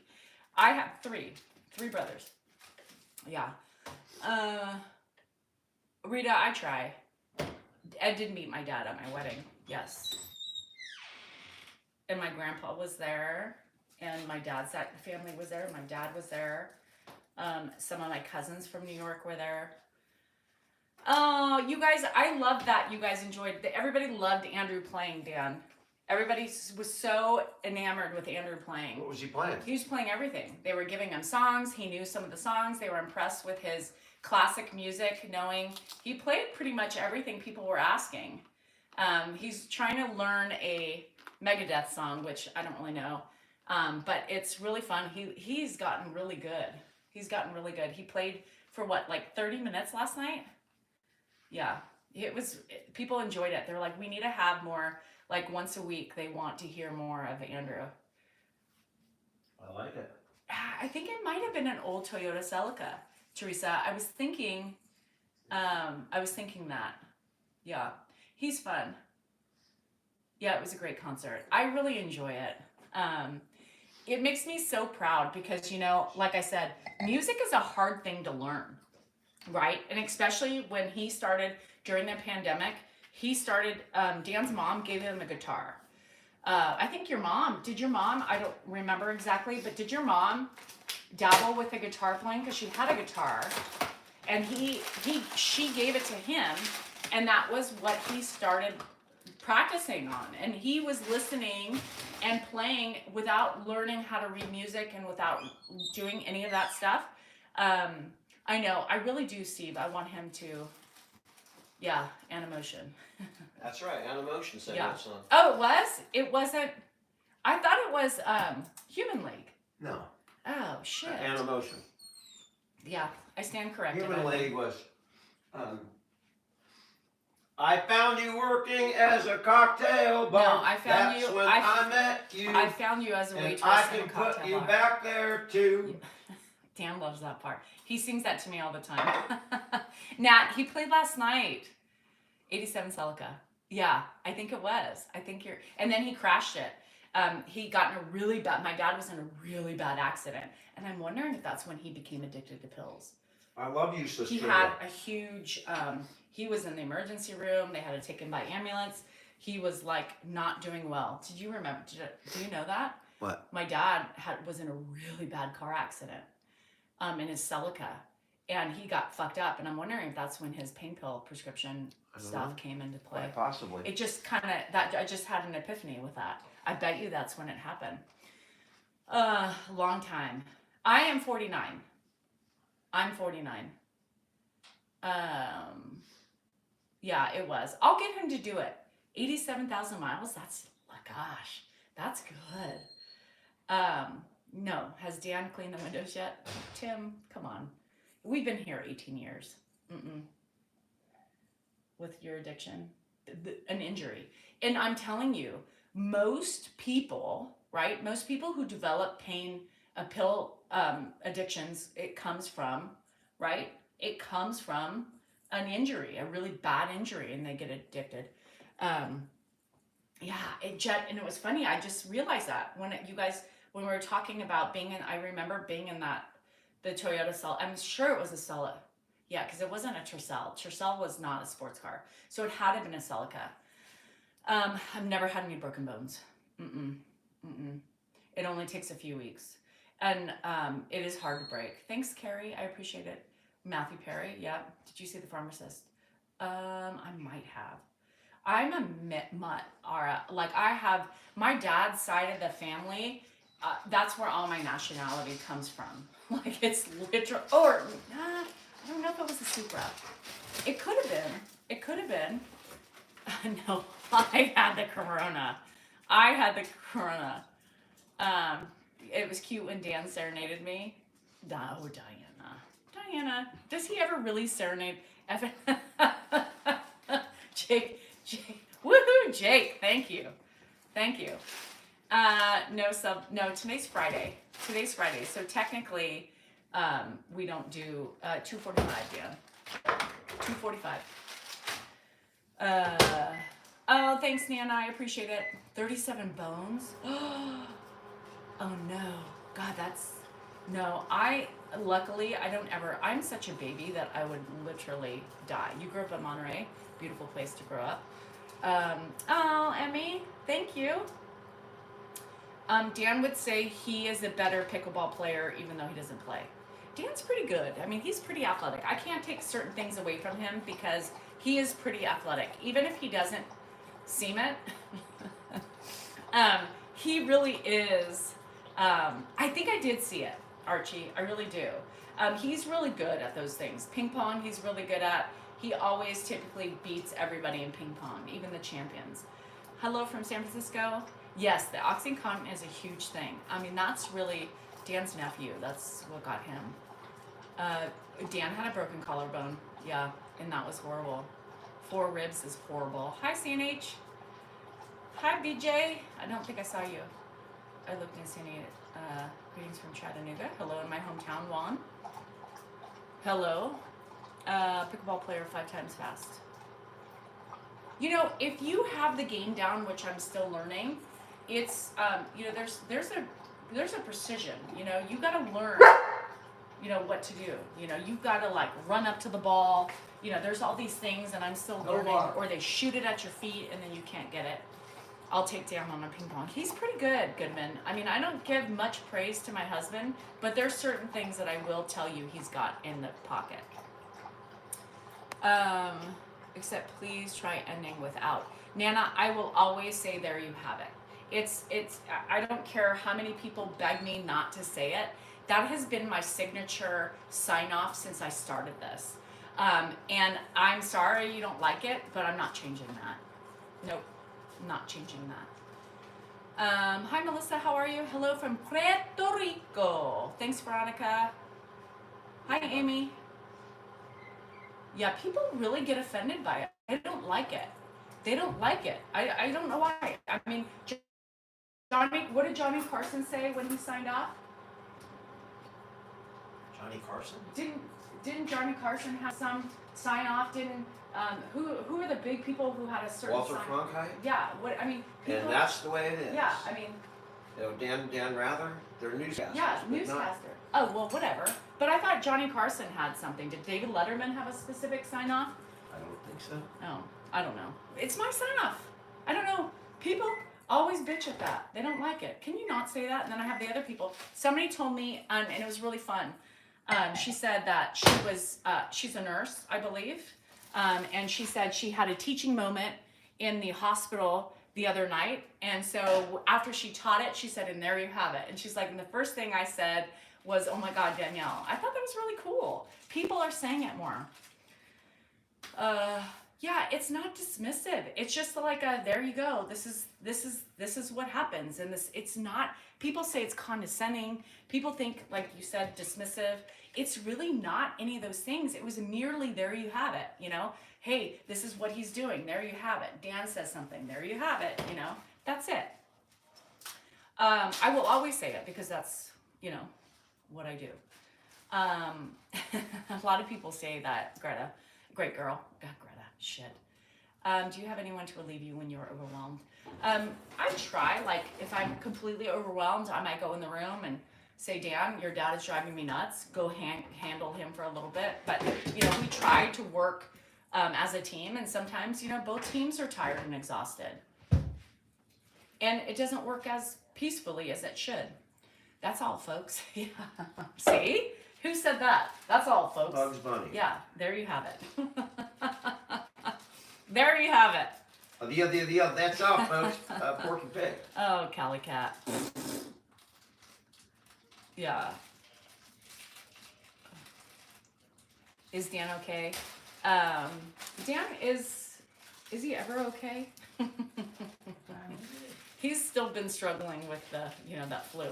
I have three brothers. Yeah. Rita, I try. Ed did meet my dad at my wedding. Yes. And my grandpa was there, and my dad's family was there. My dad was there. Some of my cousins from New York were there. Oh, you guys, I love that you guys enjoyed. Everybody loved Andrew playing, Dan. Everybody was so enamored with Andrew playing. What was he playing? He was playing everything. They were giving him songs. He knew some of the songs. They were impressed with his classic music, knowing he played pretty much everything people were asking. He's trying to learn a Megadeth song, which I don't really know, but it's really fun. He's gotten really good. He played for like 30 minutes last night. Yeah, people enjoyed it. They're like, we need to have more, like once a week. They want to hear more of Andrew. I like it. I think it might have been an old Toyota Celica, Teresa. I was thinking that. Yeah, he's fun. Yeah, it was a great concert. I really enjoy it. It makes me so proud because, like I said, music is a hard thing to learn, right? And especially when he started during the pandemic, Dan's mom gave him a guitar. I think did your mom, I don't remember exactly, but did your mom dabble with the guitar playing? Because she had a guitar, and she gave it to him, and that was what he started practicing on, and he was listening and playing without learning how to read music and without doing any of that stuff. I know, I really do, Steve. I want him to, yeah, Animotion. That's right, Animotion sang Yeah. that song. Oh, it was? It wasn't, I thought it was Human League. No. Oh, shit. Animotion. Yeah, I stand corrected. Human League was, I found you working as a cocktail bar. No, I found That's you- when I met you. I found you as a and waitress I in a can cocktail put you bar. back there too. Dan loves that part. He sings that to me all the time. Nat, he played last night. 87 Celica. Yeah, I think it was. And then he crashed it. He got in a really bad, my dad was in a really bad accident. And I'm wondering if that's when he became addicted to pills. I love you, sister. He had a huge He was in the emergency room. They had to take him by ambulance. He was like not doing well. Did you remember? Do you know that? What? My dad was in a really bad car accident in his Celica, and he got fucked up. And I'm wondering if that's when his pain pill prescription stuff came into play. Quite possibly. It just kind of, that I just had an epiphany with that. I bet you that's when it happened. Long time. I am 49. I'm 49. Yeah, it was. I'll get him to do it. 87,000 miles. That's, oh gosh, that's good. No, has Dan cleaned the windows yet? Tim, come on. We've been here 18 years. With your addiction, an injury. And I'm telling you, most people, right? Most people who develop pain, pill addictions, it comes from, right? It comes from an injury, a really bad injury, and they get addicted. Yeah, and it was funny. I just realized that when we were talking about being in, I remember being in the Toyota Cel. I'm sure it was a Celica. Yeah, because it wasn't a Tercel. Tercel was not a sports car, so it had to have been a Celica. I've never had any broken bones. It only takes a few weeks, and it is hard to break. Thanks, Carrie. I appreciate it. Matthew Perry. Yeah. Did you see the pharmacist? I might have. I'm a mutt, Ara. Like I have my dad's side of the family. That's where all my nationality comes from. Like it's literal. Or I don't know if it was a Supra. It could have been. It could have been. No, I had the Corona. It was cute when Dan serenaded me. Oh, Diana. Does he ever really serenade? Jake. Woohoo, Jake. Thank you. No, today's Friday. So technically, we don't do 2:45, Dan. 2:45. Oh, thanks, Nana. I appreciate it. 37 bones. Oh no. God, luckily, I'm such a baby that I would literally die. You grew up in Monterey. Beautiful place to grow up. Oh, Emmy, thank you. Dan would say he is a better pickleball player even though he doesn't play. Dan's pretty good. I mean, he's pretty athletic. I can't take certain things away from him because he is pretty athletic. Even if he doesn't seem it, he really is. I think I did see it, Archie. I really do. He's really good at those things. Ping pong, he's really good at. He always typically beats everybody in ping pong, even the champions. Hello from San Francisco. Yes, the OxyContin is a huge thing. I mean, that's really Dan's nephew. That's what got him. Dan had a broken collarbone. Yeah, and that was horrible. 4 ribs is horrible. Hi, CNH. Hi, BJ. I don't think I saw you. I looked in CNH. Greetings from Chattanooga. Hello in my hometown, Juan. Hello. Pickleball player 5 times fast. You know, if you have the game down, which I'm still learning, it's there's a precision. You know, you got to learn. You know what to do. You know, you've got to like run up to the ball. You know, there's all these things, and I'm still learning. Or they shoot it at your feet, and then you can't get it. I'll take down on a ping pong. He's pretty good, Goodman. I mean, I don't give much praise to my husband, but there's certain things that I will tell you he's got in the pocket. Except please try ending without. Nana, I will always say there you have it. I don't care how many people beg me not to say it. That has been my signature sign off since I started this. And I'm sorry you don't like it, but I'm not changing that. Nope, not changing that. Hi Melissa, how are you? Hello from Puerto Rico. Thanks, Veronica. Hi Amy. Yeah, people really get offended by it. They don't like it. They don't like it. I don't know why. I mean, what did Johnny Carson say when he signed off? Johnny Carson? Didn't Johnny Carson have some sign off? Who are the big people who had a certain Walter sign? Cronkite? Yeah. What I mean. People, and that's the way it is. Yeah. I mean. You know, Dan Rather, they're newscasters. Yeah, newscaster. Oh well, whatever. But I thought Johnny Carson had something. Did David Letterman have a specific sign off? I don't think so. Oh, I don't know. It's my sign off. I don't know. People always bitch at that. They don't like it. Can you not say that? And then I have the other people. Somebody told me, and it was really fun. She said that she's a nurse, I believe. And she said she had a teaching moment in the hospital the other night. And so after she taught it, she said, and there you have it. And she's like, and the first thing I said was, oh my God, Danielle. I thought that was really cool. People are saying it more. Yeah, it's not dismissive. It's just like there you go. This is what happens. And it's not, people say it's condescending. People think, like you said, dismissive. It's really not any of those things. It was merely there you have it, you know. Hey, this is what he's doing. There you have it. Dan says something. There you have it, you know. That's it. I will always say it because that's, you know, what I do. A lot of people say that, Greta, great girl. God, Greta, shit. Do you have anyone to relieve you when you're overwhelmed? I try, like, if I'm completely overwhelmed, I might go in the room and say, Dan, your dad is driving me nuts. Go handle him for a little bit. But, you know, we try to work as a team, and sometimes, you know, both teams are tired and exhausted. And it doesn't work as peacefully as it should. That's all, folks. Yeah. See? Who said that? That's all, folks. Bugs Bunny. Yeah, there you have it. There you have it. That's all, folks. Porky Pig. Oh, Cali Cat. Yeah. Is Dan okay? Dan is he ever okay? He's still been struggling with the, you know, that flu.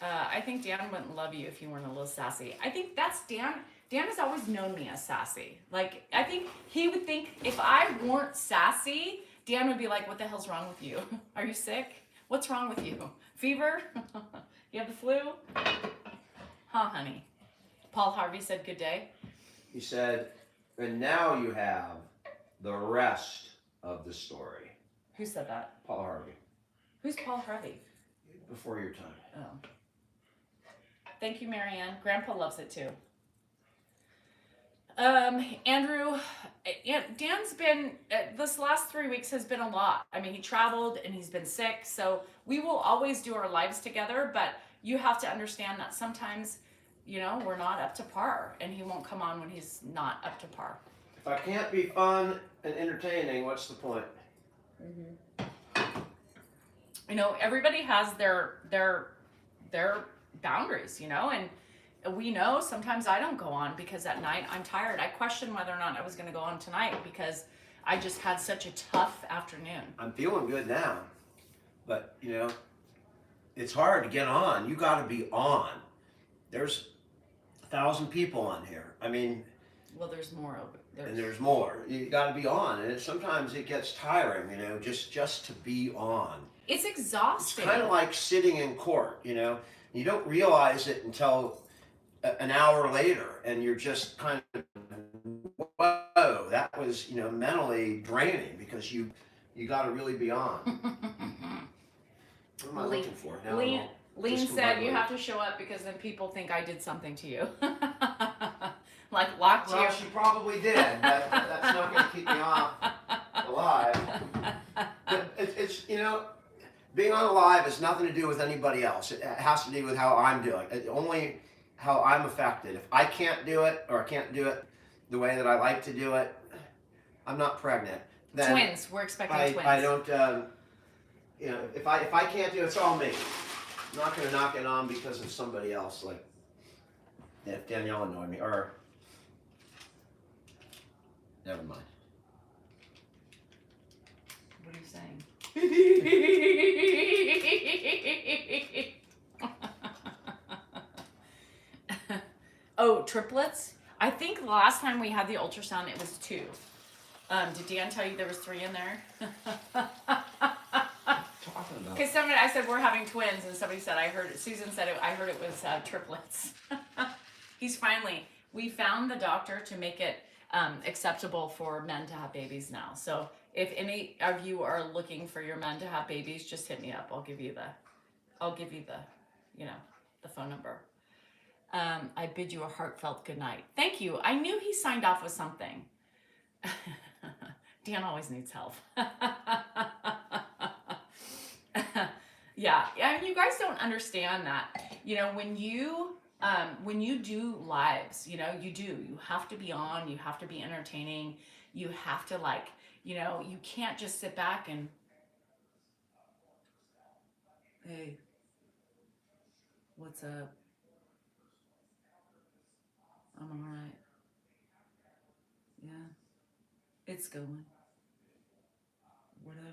I think Dan wouldn't love you if you weren't a little sassy. I think that's Dan. Dan has always known me as sassy. Like, I think he would think if I weren't sassy, Dan would be like, what the hell's wrong with you? Are you sick? What's wrong with you? Fever? You have the flu? Huh, honey? Paul Harvey said good day. He said, and now you have the rest of the story. Who said that? Paul Harvey. Who's Paul Harvey? Before your time. Oh. Thank you, Marianne. Grandpa loves it too. Andrew, yeah, Dan's been, this last 3 weeks has been a lot. I mean, he traveled and he's been sick, so we will always do our lives together, but you have to understand that sometimes, you know, we're not up to par, and he won't come on when he's not up to par. If I can't be fun and entertaining, what's the point? Mm-hmm. You know, everybody has their boundaries, you know, and we know sometimes I don't go on because at night I'm tired. I question whether or not I was going to go on tonight because I just had such a tough afternoon. I'm feeling good now, but you know, it's hard to get on. You got to be on. There's 1,000 people on here. I mean, well, there's more of it. And there's more. You got to be on, and sometimes it gets tiring. You know, just to be on. It's exhausting. It's kind of like sitting in court. You know, you don't realize it until an hour later, and you're just kind of, whoa, that was, you know, mentally draining because you got to really be on. What am I looking for? Now Lean said you have to show up because then people think I did something to you. Like locked you. Well, she probably did. That's not going to keep me off alive. It's, you know, being on alive has nothing to do with anybody else. It has to do with how I'm doing. Only how I'm affected. If I can't do it, or I can't do it the way that I like to do it, I'm not pregnant. Then twins. We're expecting twins. I don't. You know, if I can't do it, it's all me. I'm not going to knock it on because of somebody else. Like if Danielle annoyed me, or never mind. What are you saying? Oh, triplets? I think the last time we had the ultrasound, it was 2. Did Dan tell you there was 3 in there? Because somebody, I said we're having twins, and somebody said I heard it. Susan said it. I heard it was triplets. We found the doctor to make it acceptable for men to have babies now. So if any of you are looking for your men to have babies, just hit me up. I'll give you the, you know, the phone number. I bid you a heartfelt good night. Thank you. I knew he signed off with something. Dan always needs help. Yeah, I mean, you guys don't understand that. You know, when you do lives, you know, you have to be on, you have to be entertaining, you have to like, you know, you can't just sit back and, hey, what's up? I'm all right. Yeah, it's going. Whatever.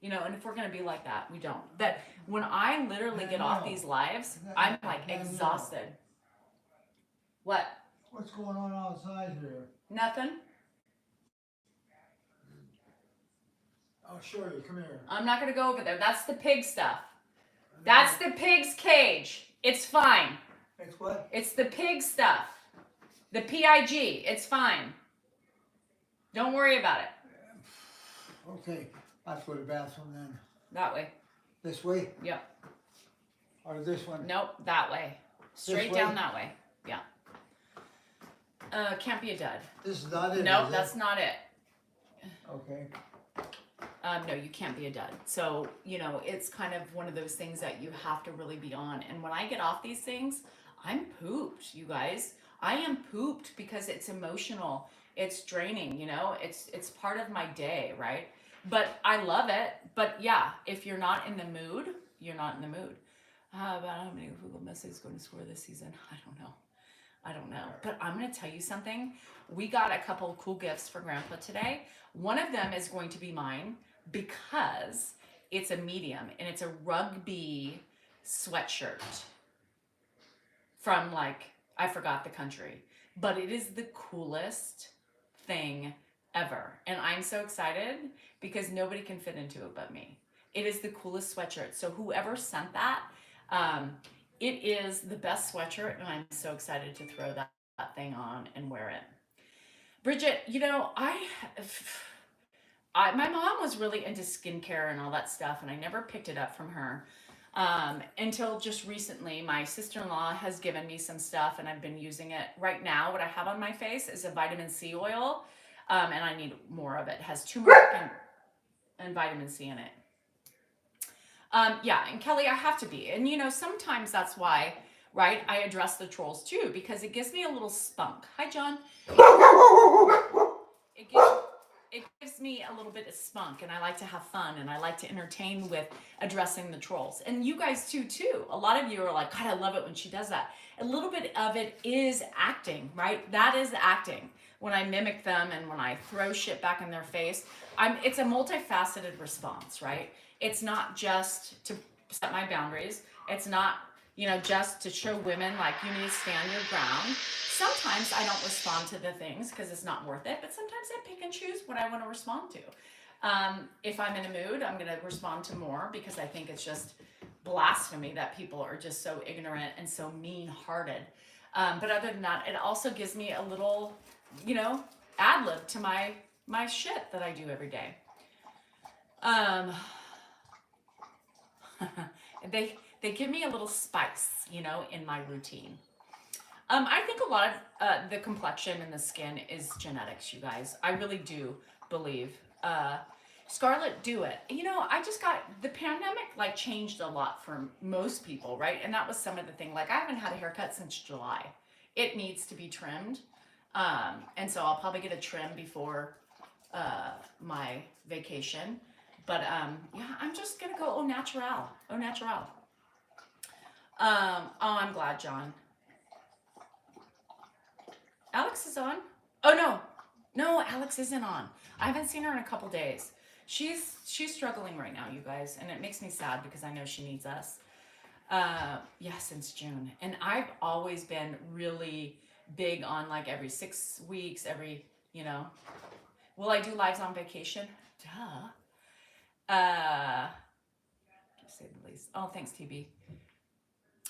You know, and if we're gonna be like that, we don't. That when I literally get off these lives, I'm like exhausted. What? What's going on outside here? Nothing. I'll show you, come here. I'm not gonna go over there. That's the pig stuff. That's the pig's cage. It's fine. It's what? It's the pig stuff. The PIG. It's fine. Don't worry about it. Okay, let's go to the bathroom then. That way. This way? Yep. Or this one? Nope. That way. Straight way? down that way. Yeah. Can't be a dud. This is not it, Nope, is it? that's not it. Okay. No, you can't be a dud. So, you know, it's kind of one of those things that you have to really be on. And when I get off these things, I'm pooped, you guys. I am pooped because it's emotional. It's draining, you know. It's part of my day, right? But I love it. But yeah, if you're not in the mood, you're not in the mood. About how many Google Messi is going to score this season? I don't know. But I'm going to tell you something. We got a couple cool gifts for Grandpa today. One of them is going to be mine because it's a medium and it's a rugby sweatshirt from like, I forgot the country, but it is the coolest thing ever. And I'm so excited because nobody can fit into it but me. It is the coolest sweatshirt. So whoever sent that, it is the best sweatshirt, and I'm so excited to throw that thing on and wear it. Bridget, you know, my mom was really into skincare and all that stuff, and I never picked it up from her until just recently. My sister-in-law has given me some stuff, and I've been using it. Right now, what I have on my face is a vitamin C oil, and I need more of it. It has turmeric and vitamin C in it. Yeah, and Kelly, I have to be. And you know, sometimes that's why, right, I address the trolls too, because it gives me a little spunk. Hi, John. It gives me a little bit of spunk, and I like to have fun, and I like to entertain with addressing the trolls. And you guys too. A lot of you are like, God, I love it when she does that. A little bit of it is acting, right? That is acting. When I mimic them and when I throw shit back in their face, it's a multifaceted response, right? It's not just to set my boundaries. It's not, you know, just to show women like you need to stand your ground. Sometimes I don't respond to the things because it's not worth it, but sometimes I pick and choose what I want to respond to. If I'm in a mood, I'm going to respond to more because I think it's just blasphemy that people are just so ignorant and so mean-hearted. But other than that, it also gives me a little, you know, ad-lib to my shit that I do every day. They give me a little spice, you know, in my routine. I think a lot of the complexion and the skin is genetics, you guys. I really do believe. Scarlett, do it. You know, I just got, the pandemic like changed a lot for most people, right? And that was some of the thing. Like I haven't had a haircut since July. It needs to be trimmed. And so I'll probably get a trim before my vacation. But yeah, I'm just gonna go au naturel. Au naturel. Oh, I'm glad, John. Alex is on. Oh no, Alex isn't on. I haven't seen her in a couple days. She's struggling right now, you guys, and it makes me sad because I know she needs us. Yeah, since June, and I've always been really big on like every 6 weeks, you know. Will I do lives on vacation? Duh. To say the least. Oh, thanks, TB.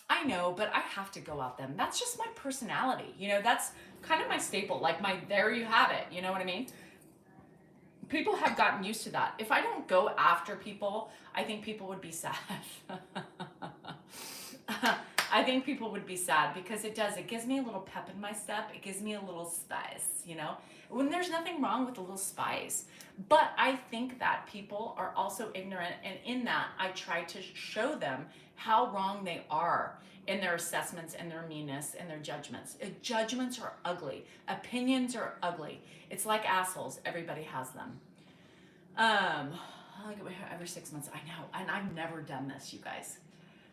I know, but I have to go out them. That's just my personality. You know, that's kind of my staple. Like there you have it. You know what I mean? People have gotten used to that. If I don't go after people, I think people would be sad. I think people would be sad because it gives me a little pep in my step. It gives me a little spice, you know? when there's nothing wrong with a little spice. But I think that people are also ignorant, and in that, I try to show them how wrong they are in their assessments and their meanness and their judgments. Judgments are ugly. Opinions are ugly. It's like assholes. Everybody has them. I get my hair every 6 months. I know, and I've never done this, you guys.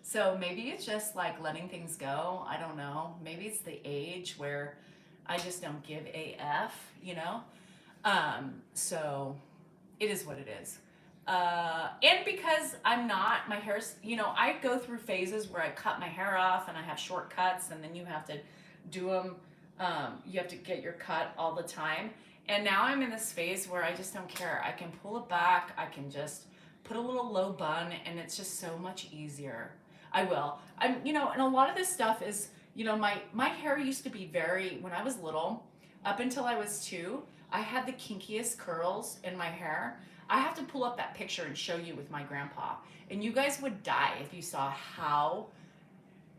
So maybe it's just like letting things go. I don't know. Maybe it's the age where I just don't give a F, you know? So it is what it is. And because I'm not, my hair's, you know, I go through phases where I cut my hair off and I have short cuts, and then you have to do them, you have to get your cut all the time. And now I'm in this phase where I just don't care. I can pull it back, I can just put a little low bun, and it's just so much easier. I will. You know, and a lot of this stuff is, you know, my hair used to be very, when I was little, up until I was 2, I had the kinkiest curls in my hair. I have to pull up that picture and show you with my grandpa. And you guys would die if you saw how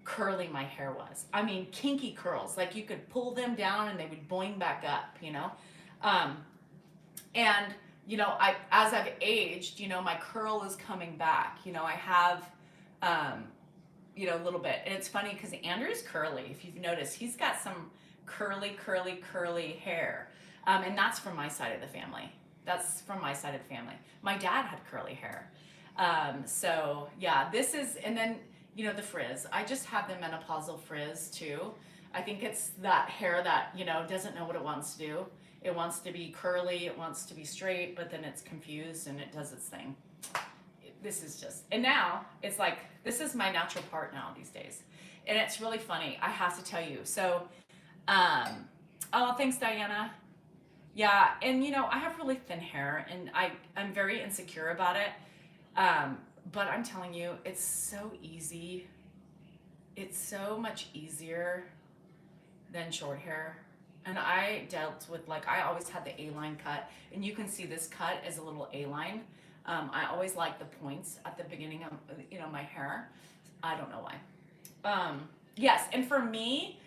curly my hair was. I mean, kinky curls. Like you could pull them down and they would boing back up, you know? And, you know, as I've aged, you know, my curl is coming back. You know, I have, you know, a little bit. And it's funny because Andrew's curly. If you've noticed, he's got some curly hair. And that's from my side of the family. That's from my side of the family. My dad had curly hair. So yeah, this is, and then, you know, the frizz. I just have the menopausal frizz too. I think it's that hair that, you know, doesn't know what it wants to do. It wants to be curly, it wants to be straight, but then it's confused and it does its thing. This is just, and now it's like, this is my natural part now these days. And it's really funny, I have to tell you. So, oh, thanks, Diana. Yeah, and you know, I have really thin hair and I'm very insecure about it. But I'm telling you, it's so easy. It's so much easier than short hair. And I dealt with, like, I always had the A-line cut, and you can see this cut as a little A-line. I always like the points at the beginning of, you know, my hair. I don't know why. Yes, and for me,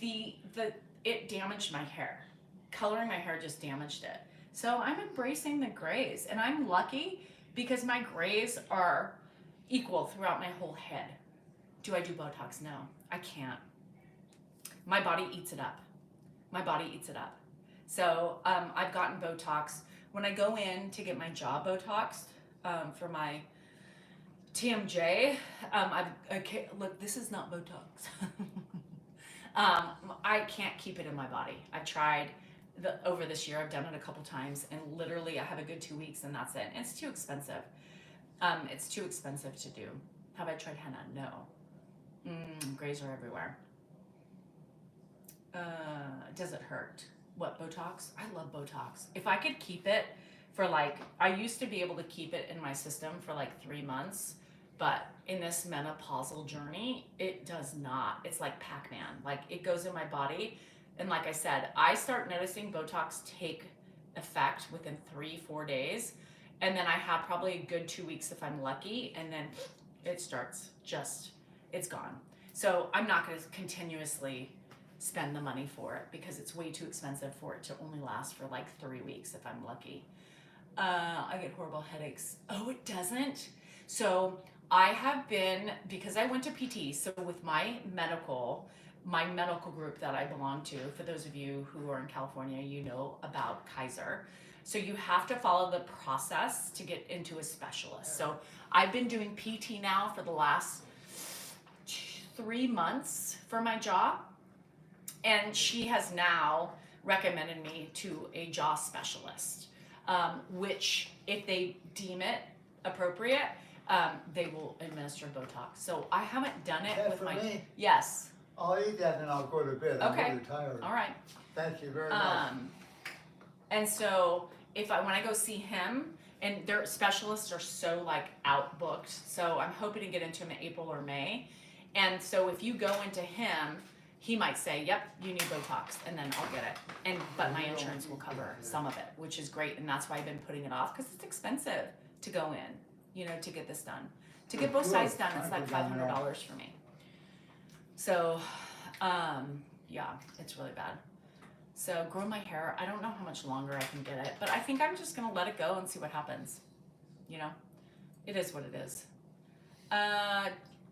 it damaged my hair. Coloring my hair just damaged it. So I'm embracing the grays, and I'm lucky because my grays are equal throughout my whole head. Do I do Botox? No, I can't. My body eats it up. My body eats it up. So I've gotten Botox. When I go in to get my jaw Botoxed for my TMJ, look, this is not Botox. I can't keep it in my body. I've tried over this year. I've done it a couple times, and literally I have a good 2 weeks, and that's it. And it's too expensive. It's too expensive to do. Have I tried henna? No. Grays are everywhere. Does it hurt? What, Botox? I love Botox. If I could keep it for like, I used to be able to keep it in my system for like 3 months, but in this menopausal journey, it does not. It's like Pac-Man. Like it goes in my body. And like I said, I start noticing Botox take effect within 3-4 days. And then I have probably a good 2 weeks if I'm lucky. And then it starts it's gone. So I'm not going to continuously spend the money for it because it's way too expensive for it to only last for like 3 weeks if I'm lucky. I get horrible headaches. Oh, it doesn't? So I have been, because I went to PT, so with my medical group that I belong to, for those of you who are in California, you know about Kaiser. So you have to follow the process to get into a specialist. So I've been doing PT now for the last 3 months for my jaw. And she has now recommended me to a jaw specialist, which if they deem it appropriate, they will administer Botox. So I haven't done it That with for my, me? yes. I'll eat that and I'll go to bed. I'm Okay. really tired. All right. Thank you very much. And so when I go see him, and their specialists are so like outbooked, so I'm hoping to get into him in April or May. And so if you go into him, he might say, yep, you need Botox, and then I'll get it. But my insurance will cover some of it, which is great, and that's why I've been putting it off, because it's expensive to go in, you know, to get this done. To get both sides done, it's like $500 for me. So, yeah, it's really bad. So grow my hair. I don't know how much longer I can get it, but I think I'm just gonna let it go and see what happens. You know, it is what it is.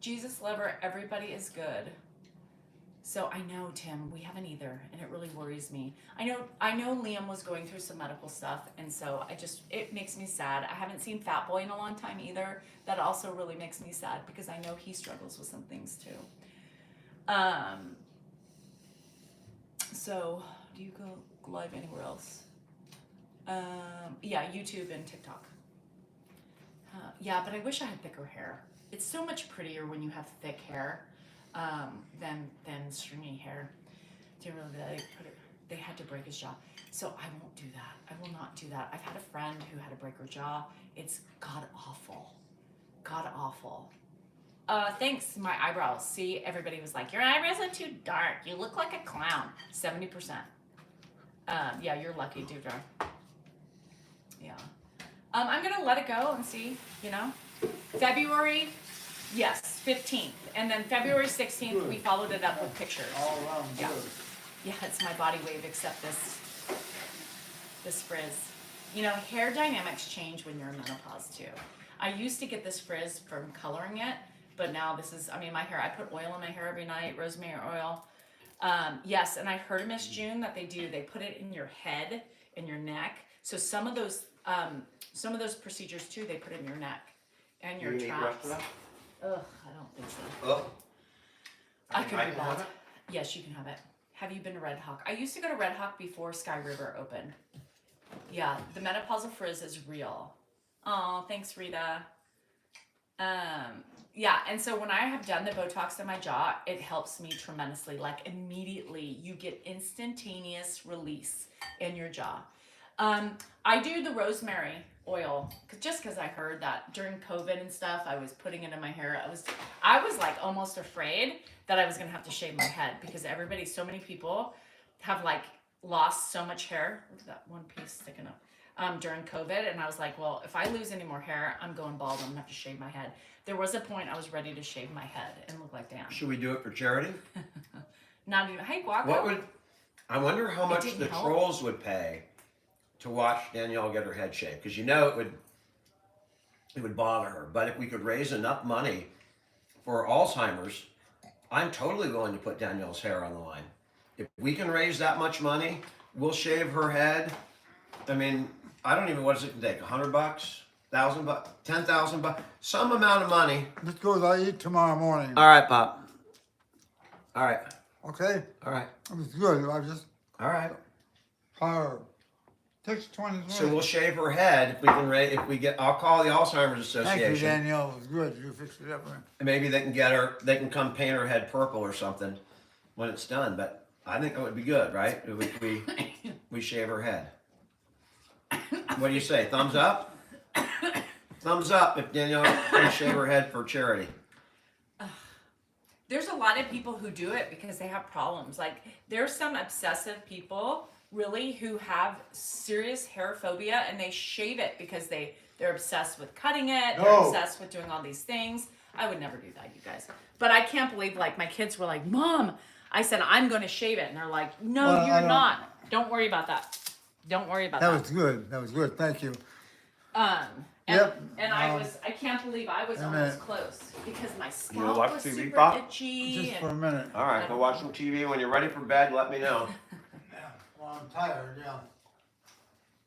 Jesus lover, everybody is good. So I know, Tim, we haven't either, and it really worries me. I know Liam was going through some medical stuff, and so it makes me sad. I haven't seen Fat Boy in a long time either. That also really makes me sad because I know he struggles with some things too. So do you go live anywhere else? Yeah, YouTube and TikTok. Yeah, but I wish I had thicker hair. It's so much prettier when you have thick hair than stringy hair. Didn't really they had to break his jaw. So I won't do that. I will not do that. I've had a friend who had to break her jaw. It's god awful. God awful. Thanks, my eyebrows. See, everybody was like, your eyebrows are too dark. You look like a clown. 70%. Yeah, you're lucky, Deirdre. Yeah. I'm gonna let it go and see, you know. February, yes, 15th. And then February 16th, we followed it up with pictures. All around Yeah. good. Yeah, it's my body wave except this frizz. You know, hair dynamics change when you're in menopause too. I used to get this frizz from coloring it, but now this is, I mean, my hair, I put oil in my hair every night, rosemary oil. Yes, and I heard, Miss June, that they put it in your head, in your neck. So some of those procedures too, they put in your neck and your traps. Ugh, I don't think so. Oh. I could I do can have that. it? Yes, you can have it. Have you been to Red Hawk? I used to go to Red Hawk before Sky River opened. Yeah, the menopausal frizz is real. Oh, thanks, Rita. Yeah, and so when I have done the Botox in my jaw, it helps me tremendously. Like immediately, you get instantaneous release in your jaw. I do the rosemary oil just because I heard that during COVID and stuff, I was putting it in my hair. I was like almost afraid that I was gonna have to shave my head because so many people have like lost so much hair. Look at that one piece sticking up. During COVID, and I was like, well, if I lose any more hair, I'm going bald. I'm gonna have to shave my head. There was a point I was ready to shave my head and look like Dan. Should we do it for charity? Not even. Hey, Guaco. I wonder how much didn't the help. trolls would pay to watch Danielle get her head shaved, because you know it would bother her. But if we could raise enough money for Alzheimer's, I'm totally willing to put Danielle's hair on the line. If we can raise that much money, we'll shave her head. I mean, I don't even, what does it take? $100, $1,000, $10,000, some amount of money. Let's go, I eat tomorrow morning. All right, Pop. All right. Okay? All right. It was good. I just All right. power. Takes 20 minutes. So we'll shave her head if we get. I'll call the Alzheimer's Association. Thank you, Danielle. It was good. You fixed it up. And maybe they can come paint her head purple or something when it's done. But I think it would be good, right? We shave her head. What do you say? Thumbs up? Thumbs up if Danielle can shave her head for charity. There's a lot of people who do it because they have problems. Like there's some obsessive people really who have serious hair phobia and they shave it because they're obsessed with cutting it. They're obsessed with doing all these things. I would never do that, you guys. But I can't believe like my kids were like, Mom, I said I'm going to shave it, and they're like, No, Well, you're not. Don't worry about that. Don't worry about that. That was good. That was good. Thank you. And I can't believe I was almost close because my scalp watch was TV, super Pop? itchy. Just for a And, minute. All right, go watch some TV. When you're ready for bed, let me know. Yeah. Well, I'm tired, yeah.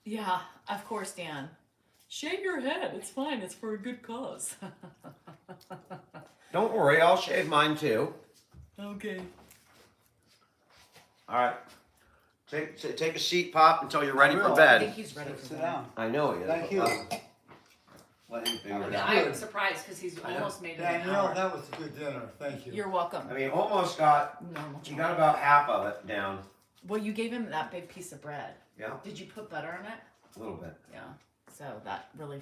yeah, of course, Dan. Shave your head. It's fine. It's for a good cause. Don't worry, I'll shave mine too. Okay. All right. Take a seat, Pop, until you're ready for will. I bed. think he's ready for Sit bed. down. I know he is. Thank you. Let him figure it Yeah. out. I'm surprised because he's almost made it an Danielle, hour. that was a good dinner. Thank you. You're welcome. I mean, almost got. Normal. You got about half of it down. Well, you gave him that big piece of bread. Yeah, Did you put butter on it? a little bit. Yeah. So that really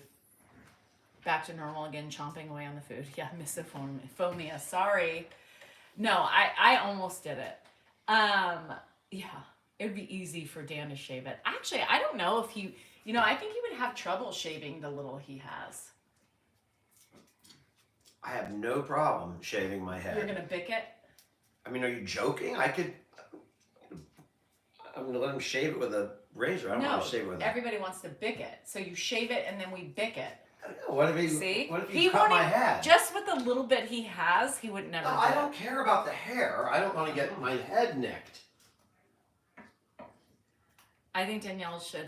back to normal again, chomping away on the food. Yeah, misophonia. Sorry. No, I almost did it. Yeah, it would be easy for Dan to shave it. Actually, I don't know if he, I think he would have trouble shaving the little he has. I have no problem shaving my head. You're gonna bick it? I mean, are you joking? I could. I'm gonna let him shave it with a razor. I don't want to shave it with a. Everybody wants to bick it. So you shave it and then we bick it. I don't know. What if he? See? What if he cut my head? Just with the little bit he has, he would never. No, I don't care about the hair. I don't want to get my head nicked. I think Danielle should.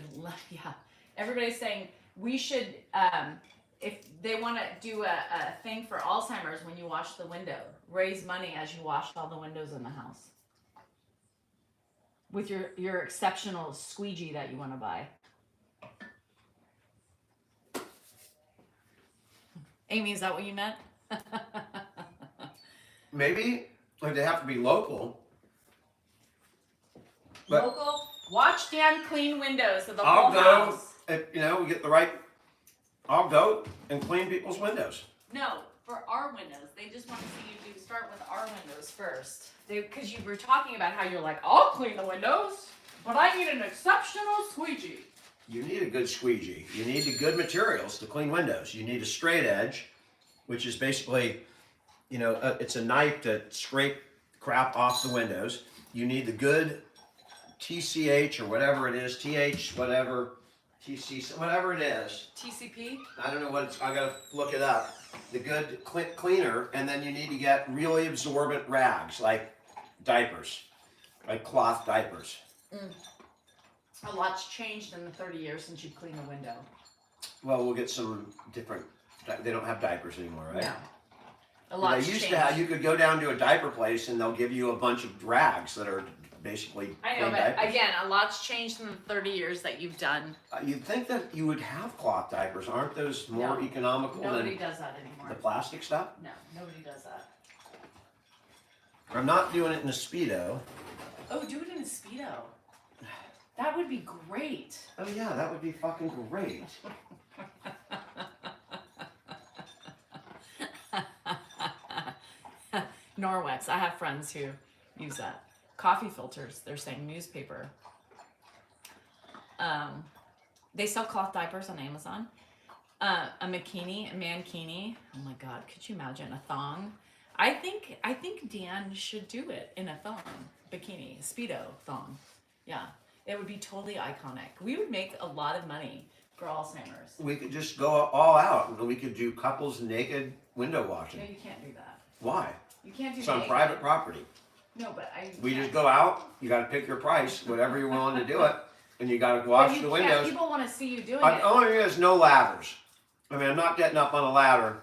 Yeah. Everybody's saying we should. If they want to do a thing for Alzheimer's when you wash the window, raise money as you wash all the windows in the house. With your exceptional squeegee that you want to buy. Amy, is that what you meant? Maybe like they have to be local. But Local. Watch Dan clean windows of the I'll whole go house. if we get the right. I'll go and clean people's windows. No, for our windows. They just want to see you start with our windows first. Because you were talking about how you're like, I'll clean the windows, but I need an exceptional squeegee. You need a good squeegee. You need the good materials to clean windows. You need a straight edge, which is basically, it's a knife to scrape crap off the windows. You need the good TCH or whatever it is, TH, whatever, TC, whatever it is. TCP? I don't know what it's, I gotta look it up. The good cleaner, and then you need to get really absorbent rags, like diapers, like cloth diapers. A lot's changed in the 30 years since you cleaned a window. Well, we'll get some different, they don't have diapers anymore, right? No. A lot's They used changed. to have, you could go down to a diaper place and they'll give you a bunch of rags that are basically I know, clean but diapers. again, a lot's changed in the 30 years that you've done. You'd think that you would have cloth diapers. Aren't those more No. economical Nobody than does that anymore. the plastic stuff? No, nobody does that. I'm not doing it in a Speedo. Oh, do it in a Speedo. That would be great. Oh yeah, that would be fucking great. Norwex. I have friends who use that. Coffee filters. They're saying newspaper. They sell cloth diapers on Amazon. A mankini, a mankini. Oh my God, could you imagine a thong? I think Dan should do it in a thong, bikini, Speedo thong. Yeah, it would be totally iconic. We would make a lot of money for Alzheimer's. We could just go all out and we could do couples naked window washing. No, you can't do that. Why? You can't do It's on naked. private property. No, but We just go out, you gotta pick your price, whatever you're willing to do it, and you gotta wash the windows. People want to see you doing The it. only thing is no ladders. I mean, I'm not getting up on a ladder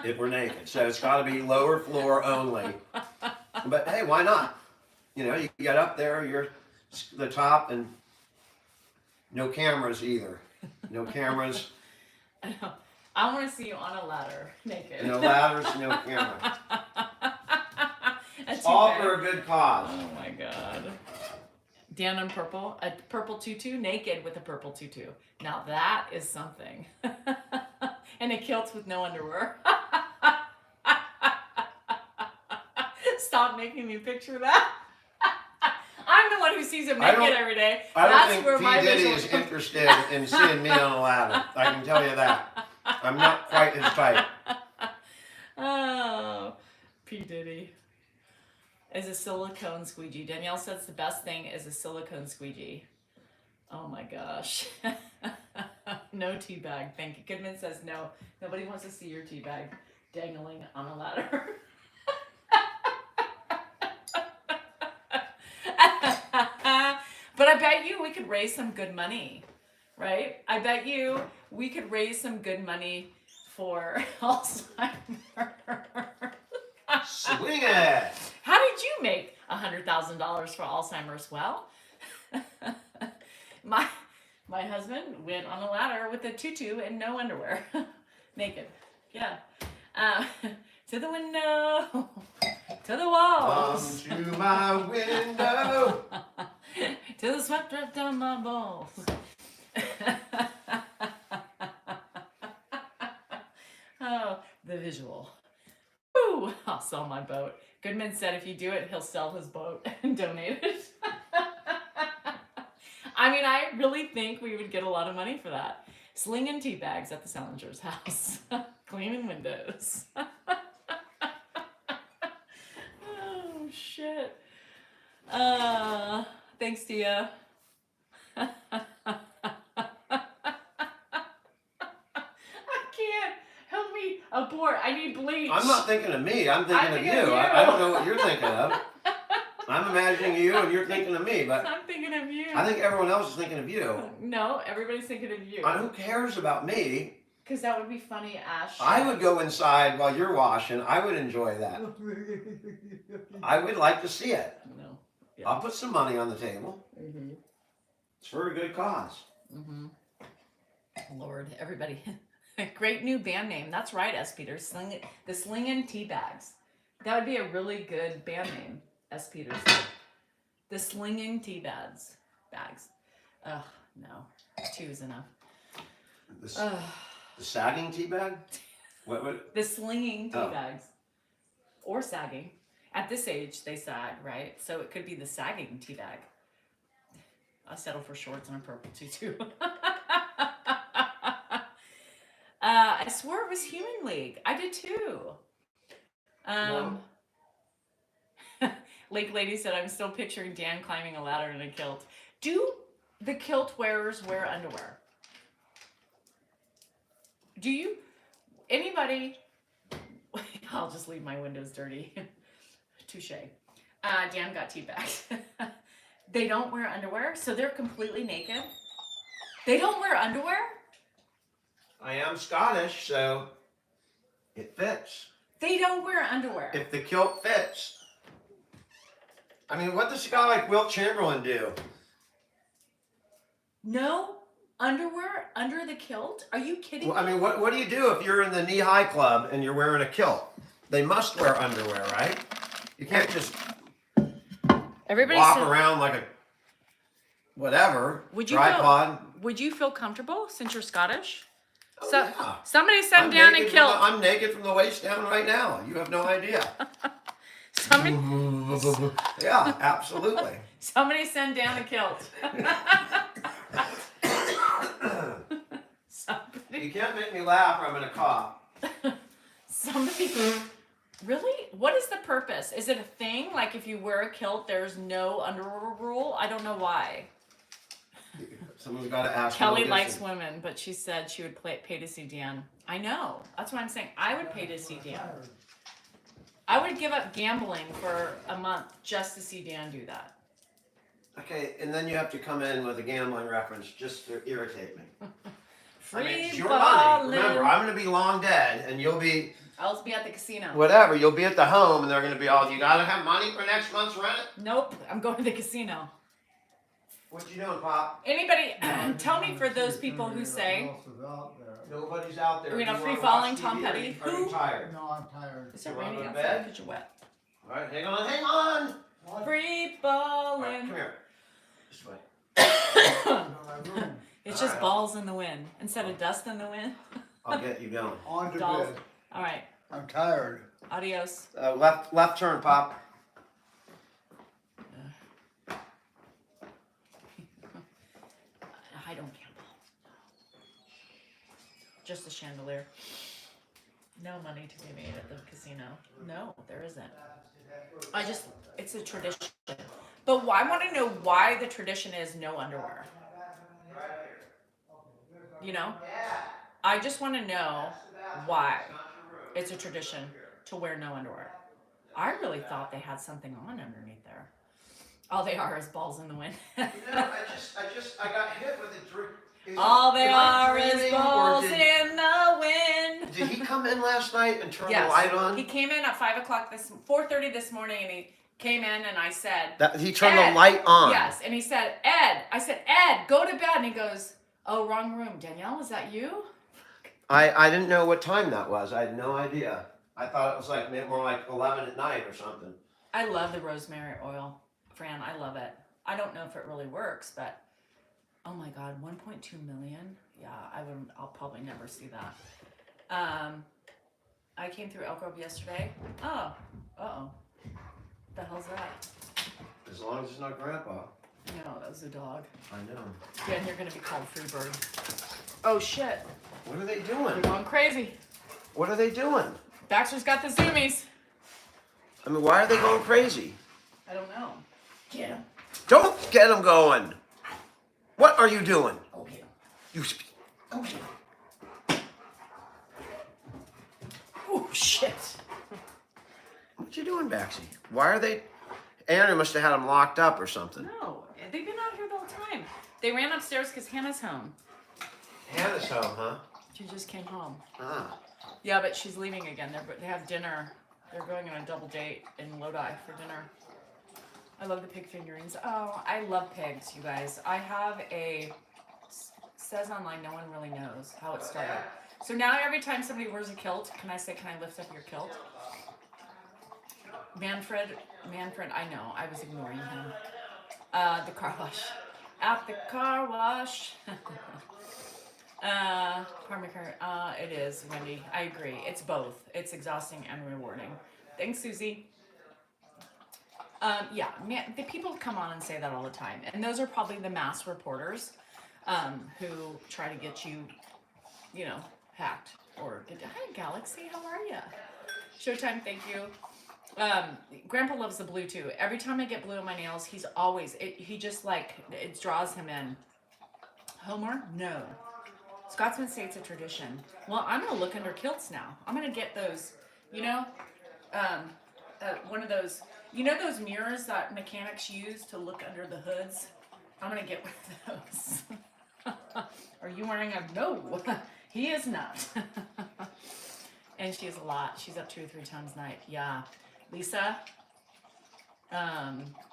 if we're naked, so it's gotta be lower floor only. But hey, why not? You get up there, you're the top, and no cameras either. No cameras, I want to see you on a ladder, naked. no ladders, no camera. That's All for a good cause. Oh my God. Dan in purple, a purple tutu, naked with a purple tutu. Now that is something. And a kilt with no underwear. Stop making me picture that. I'm the one who sees him naked every day. I don't That's think where P. my Diddy visual is interested in seeing me on a ladder. I can tell you that. I'm not quite his type. Oh, P. Diddy. Is a silicone squeegee. Danielle says the best thing is a silicone squeegee. Oh my gosh. No tea bag. Thank you. Goodman says no. Nobody wants to see your tea bag dangling on a ladder. But I bet you we could raise some good money, right? I bet you we could raise some good money for Alzheimer's. Swing it! How did you make $100,000 for Alzheimer's? Well, my husband went on a ladder with a tutu and no underwear, naked. Yeah, to the window, to the walls, Come to my window. to the sweat drip down my balls. Oh, the visual. Ooh, I'll sell my boat. Goodman said if you do it, he'll sell his boat and donate it. I mean, I really think we would get a lot of money for that. Slinging tea bags at the Salinger's house. Cleaning windows. Oh, shit. Thanks, Tia. I can't. Help me abort. I need bleach. I'm not thinking of me. I'm thinking of thinking of you. you. I don't know what you're thinking of. I'm imagining you and you're thinking of me, but I'm thinking of you. I think everyone else is thinking of you. No, everybody's thinking of you. Who cares about me? Because that would be funny, Ash. I would go inside while you're washing. I would enjoy that. I would like to see it. No. Yeah. I'll put some money on the table. Mm-hmm. It's for a good cause. Mm-hmm. Lord, everybody. Great new band name. That's right, S. Peter. The Slingin' Tea Bags. That would be a really good band name, S. Peters. The Slingin' Tea Bags. Ugh, no. 2 is enough. The sagging tea bag? What? The slinging tea Oh. bags. Or sagging. At this age, they sag, right? So it could be the sagging tea bag. I settle for shorts and a purple tutu. I swore it was Human League. I did too. No. Lake Lady said, I'm still picturing Dan climbing a ladder in a kilt. Do the kilt wearers wear underwear? Do you? Anybody? I'll just leave my windows dirty. Touche. Dan got tea bags. They don't wear underwear, so they're completely naked. They don't wear underwear? I am Scottish, so it fits. They don't wear underwear. If the kilt fits. I mean, what does a guy like Wilt Chamberlain do? No underwear under the kilt? Are you kidding Well, I me? mean, what do you do if you're in the knee-high club and you're wearing a kilt? They must wear underwear, right? You can't just Everybody walk said, around like a whatever Would you tripod. would you feel comfortable since you're Scottish? Oh, So yeah. somebody send down a kilt. I'm naked from the waist down right now. You have no idea. Somebody, Yeah, absolutely. somebody send down a kilt. You can't make me laugh or I'm gonna cough. Somebody. Really? What is the purpose? Is it a thing? Like if you wear a kilt, there's no underwear rule? I don't know why. Someone's got to ask. Kelly Mel likes Gibson. women, but she said she would pay to see Dan. I know. That's what I'm saying. I would pay to see Dan. I would give up gambling for a month just to see Dan do that. Okay, and then you have to come in with a gambling reference just to irritate me. Free I mean, it's your ballin'. money. Remember, I'm going to be long dead, and you'll be I'll be at the casino. whatever. You'll be at the home, and they're going to be all. You got to have money for next month's rent. Nope. I'm going to the casino. What you doing, Pop? Anybody, tell me for those people who say, Nobody's out there. Are we gonna You wanna free-falling watch Tom TV, Petty? Are you Who? tired? No, I'm tired. is it You wanna raining go to outside bed? because you're wet? All right, hang on, hang on. Free All right, balling. come here. This way. It's just Alright. balls in the wind instead of dust in the wind. I'll get you going. On to Dolls. bed. All right. I'm tired. Adios. Left turn, Pop. I don't gamble. Just a chandelier. No money to be made at the casino. No, there isn't. It's a tradition. But I want to know why the tradition is no underwear. You know? I just want to know why it's a tradition to wear no underwear. I really thought they had something on underneath there. All they are is balls in the wind. You know, I got hit with a drink. All they are is balls in the wind. Did he come in last night and turn Yes. the light on? He came in at 4:30 this morning, and he came in, and I said, He turned Ed. the light on. yes, and he said, Ed. I said, Ed, go to bed, and he goes, oh, wrong room. Danielle, is that you? I didn't know what time that was. I had no idea. I thought it was like more like 11 at night or something. I love the rosemary oil, Fran. I love it. I don't know if it really works, but oh my God, 1.2 million. Yeah, I'll probably never see that. I came through Elk Grove yesterday. Oh, the hell's that? As long as it's not Grandpa. No, that was a dog. I know. Dan, you're gonna be called Freebird. Oh shit, What are they they're doing? going crazy. What are they doing? Baxter's got the zoomies. I mean, why are they going crazy? I don't know. Get him. Don't get him going. What are you doing? Okay. You. Okay. Oh shit. What you doing, Baxi? Why are they? Andrew must have had them locked up or something. No, they've been out here the whole time. They ran upstairs because Hannah's home. Hannah's home, huh? She just came home. Ah. Yeah, but she's leaving again. They have dinner. They're going on a double date in Lodi for dinner. I love the pig fingerings. Oh, I love pigs, you guys. I have says online no one really knows how it started. So now every time somebody wears a kilt, can I lift up your kilt? Manfred, I know, I was ignoring him. The car wash. At the car wash. It is, Wendy. I agree. It's both. It's exhausting and rewarding. Thanks, Susie. Yeah, man, the people come on and say that all the time. And those are probably the mass reporters who try to get you, hacked. Or, hi, Galaxy, how are you? Showtime, thank you. Grandpa loves the blue too. Every time I get blue on my nails, he's always, it draws him in. Homer? No. Scotsmen say it's a tradition. Well, I'm going to look under kilts now. I'm going to get those, one of those, those mirrors that mechanics use to look under the hoods? I'm going to get one of those. Are you wearing a, no, he is not. And she has a lot. She's up 2 or 3 times a night. Yeah. Lisa,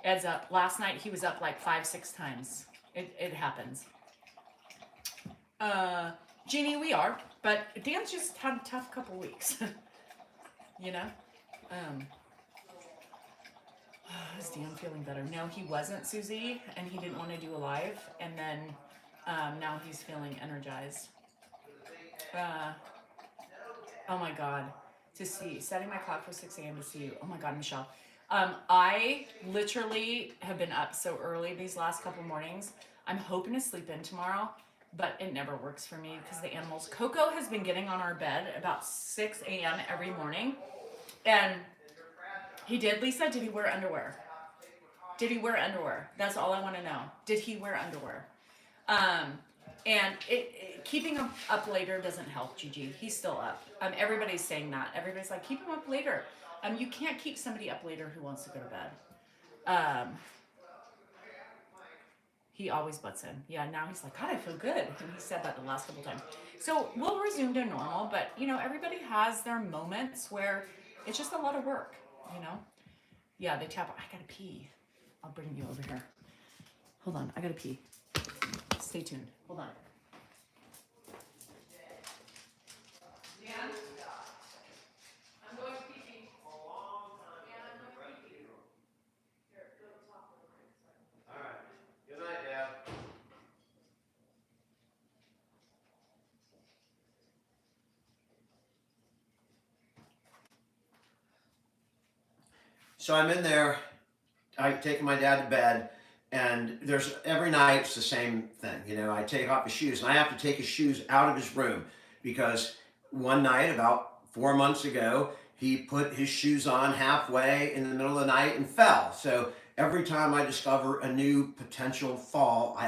Ed's up. Last night he was up like 5-6 times. It happens. Jeannie, we are, but Dan's just had a tough couple weeks. Is Dan feeling better? No, he wasn't, Susie, and he didn't want to do a live, and then now he's feeling energized. Oh my God, setting my clock for 6 a.m. to see you. Oh my God, Michelle. I literally have been up so early these last couple mornings. I'm hoping to sleep in tomorrow, but it never works for me because the animals. Coco has been getting on our bed about 6 a.m. every morning, and he did. Lisa, did he wear underwear? Did he wear underwear? That's all I want to know. Did he wear underwear? And keeping him up later doesn't help, Gigi. He's still up. Everybody's saying that. Everybody's like, keep him up later. You can't keep somebody up later who wants to go to bed. He always butts in. Yeah, now he's like, God, I feel good. And he said that the last couple times. So we'll resume to normal, but, everybody has their moments where it's just a lot of work, Yeah, they tap. I gotta pee. I'll bring you over here. Hold on, I gotta pee. Stay tuned. Hold on. Dan? I'm going to pee. All right. Good night, Dad. So I'm in there. I take my dad to bed, and there's every night it's the same thing. I take off his shoes, and I have to take his shoes out of his room because one night about 4 months ago, he put his shoes on halfway in the middle of the night and fell. So every time I discover a new potential fall,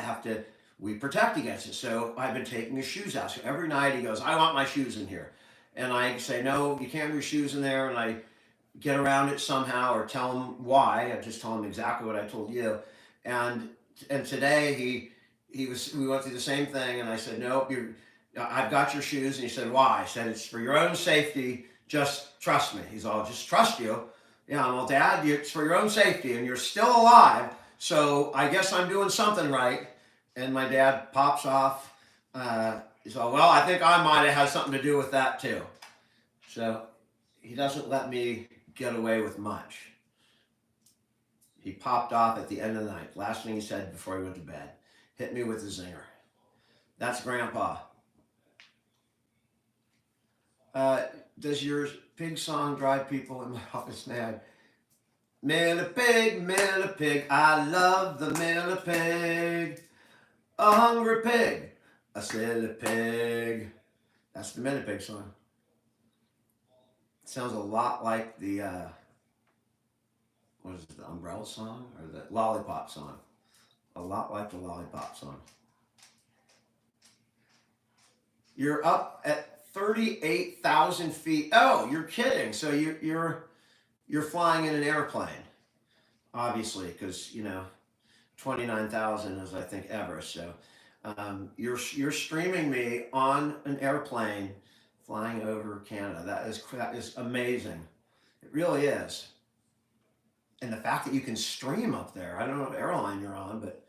we protect against it. So I've been taking his shoes out. So every night he goes, I want my shoes in here. And I say, no, you can't have your shoes in there. And I get around it somehow or tell him why. I just tell him exactly what I told you. And today we went through the same thing, and I said, no, I've got your shoes. And he said, why? I said, it's for your own safety. Just trust me. He's all, just trust you. Yeah, well, Dad, it's for your own safety, and you're still alive, so I guess I'm doing something right. And my dad pops off. He's all, well, I think I might have had something to do with that too. So he doesn't let me get away with much. He popped off at the end of the night. Last thing he said before he went to bed. Hit me with a zinger. That's Grandpa. Does your pig song drive people in my office mad? Millipig, I love the millipig. A hungry pig, a silly pig. That's the millipig song. Sounds a lot like the what is it, the Umbrella song or the Lollipop song? A lot like the Lollipop song. You're up at 38,000 feet. Oh, you're kidding. So you're flying in an airplane, obviously, because 29,000 is I think Everest. So you're streaming me on an airplane flying over Canada. That is amazing. It really is. And the fact that you can stream up there, I don't know what airline you're on, but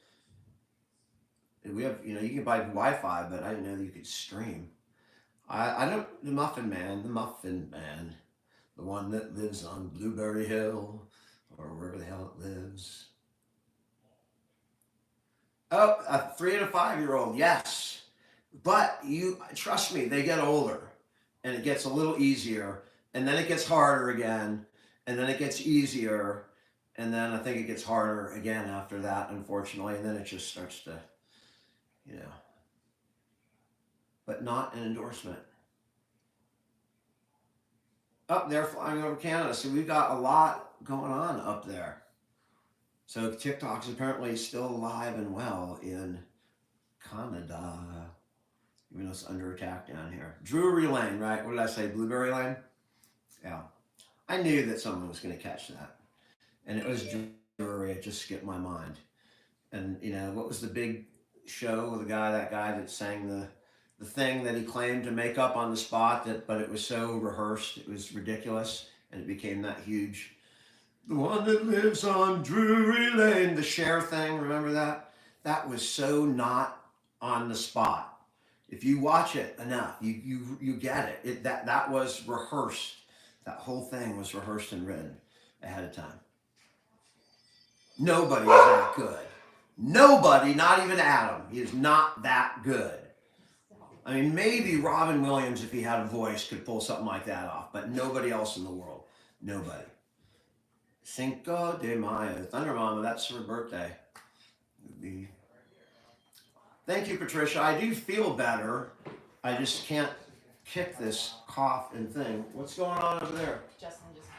we have, you can buy Wi-Fi, but I didn't know that you could stream. I don't, the Muffin Man, the one that lives on Blueberry Hill, or wherever the hell it lives. Oh, a 3 and a 5-year-old, yes. But trust me, they get older, and it gets a little easier, and then it gets harder again, and then it gets easier, and then I think it gets harder again after that, unfortunately, and then it just starts to, but not an endorsement. Up there flying over Canada, so we've got a lot going on up there. So TikTok's apparently still alive and well in Canada, even though it's under attack down here. Drury Lane, right? What did I say? Blueberry Lane? Yeah. I knew that someone was going to catch that. And it was Drury. It just skipped my mind. And, what was the big show with that guy that sang the thing that he claimed to make up on the spot, but it was so rehearsed, it was ridiculous, and it became that huge. The one that lives on Drury Lane, the Cher thing, remember that? That was so not on the spot. If you watch it enough, you get it. That was rehearsed. That whole thing was rehearsed and written ahead of time. Nobody is that good. Nobody, not even Adam, he is not that good. I mean, maybe Robin Williams, if he had a voice, could pull something like that off, but nobody else in the world. Nobody. Cinco de Mayo. Thunder Mama, that's her birthday. Thank you, Patricia. I do feel better. I just can't kick this cough and thing. What's going on over there? Justin just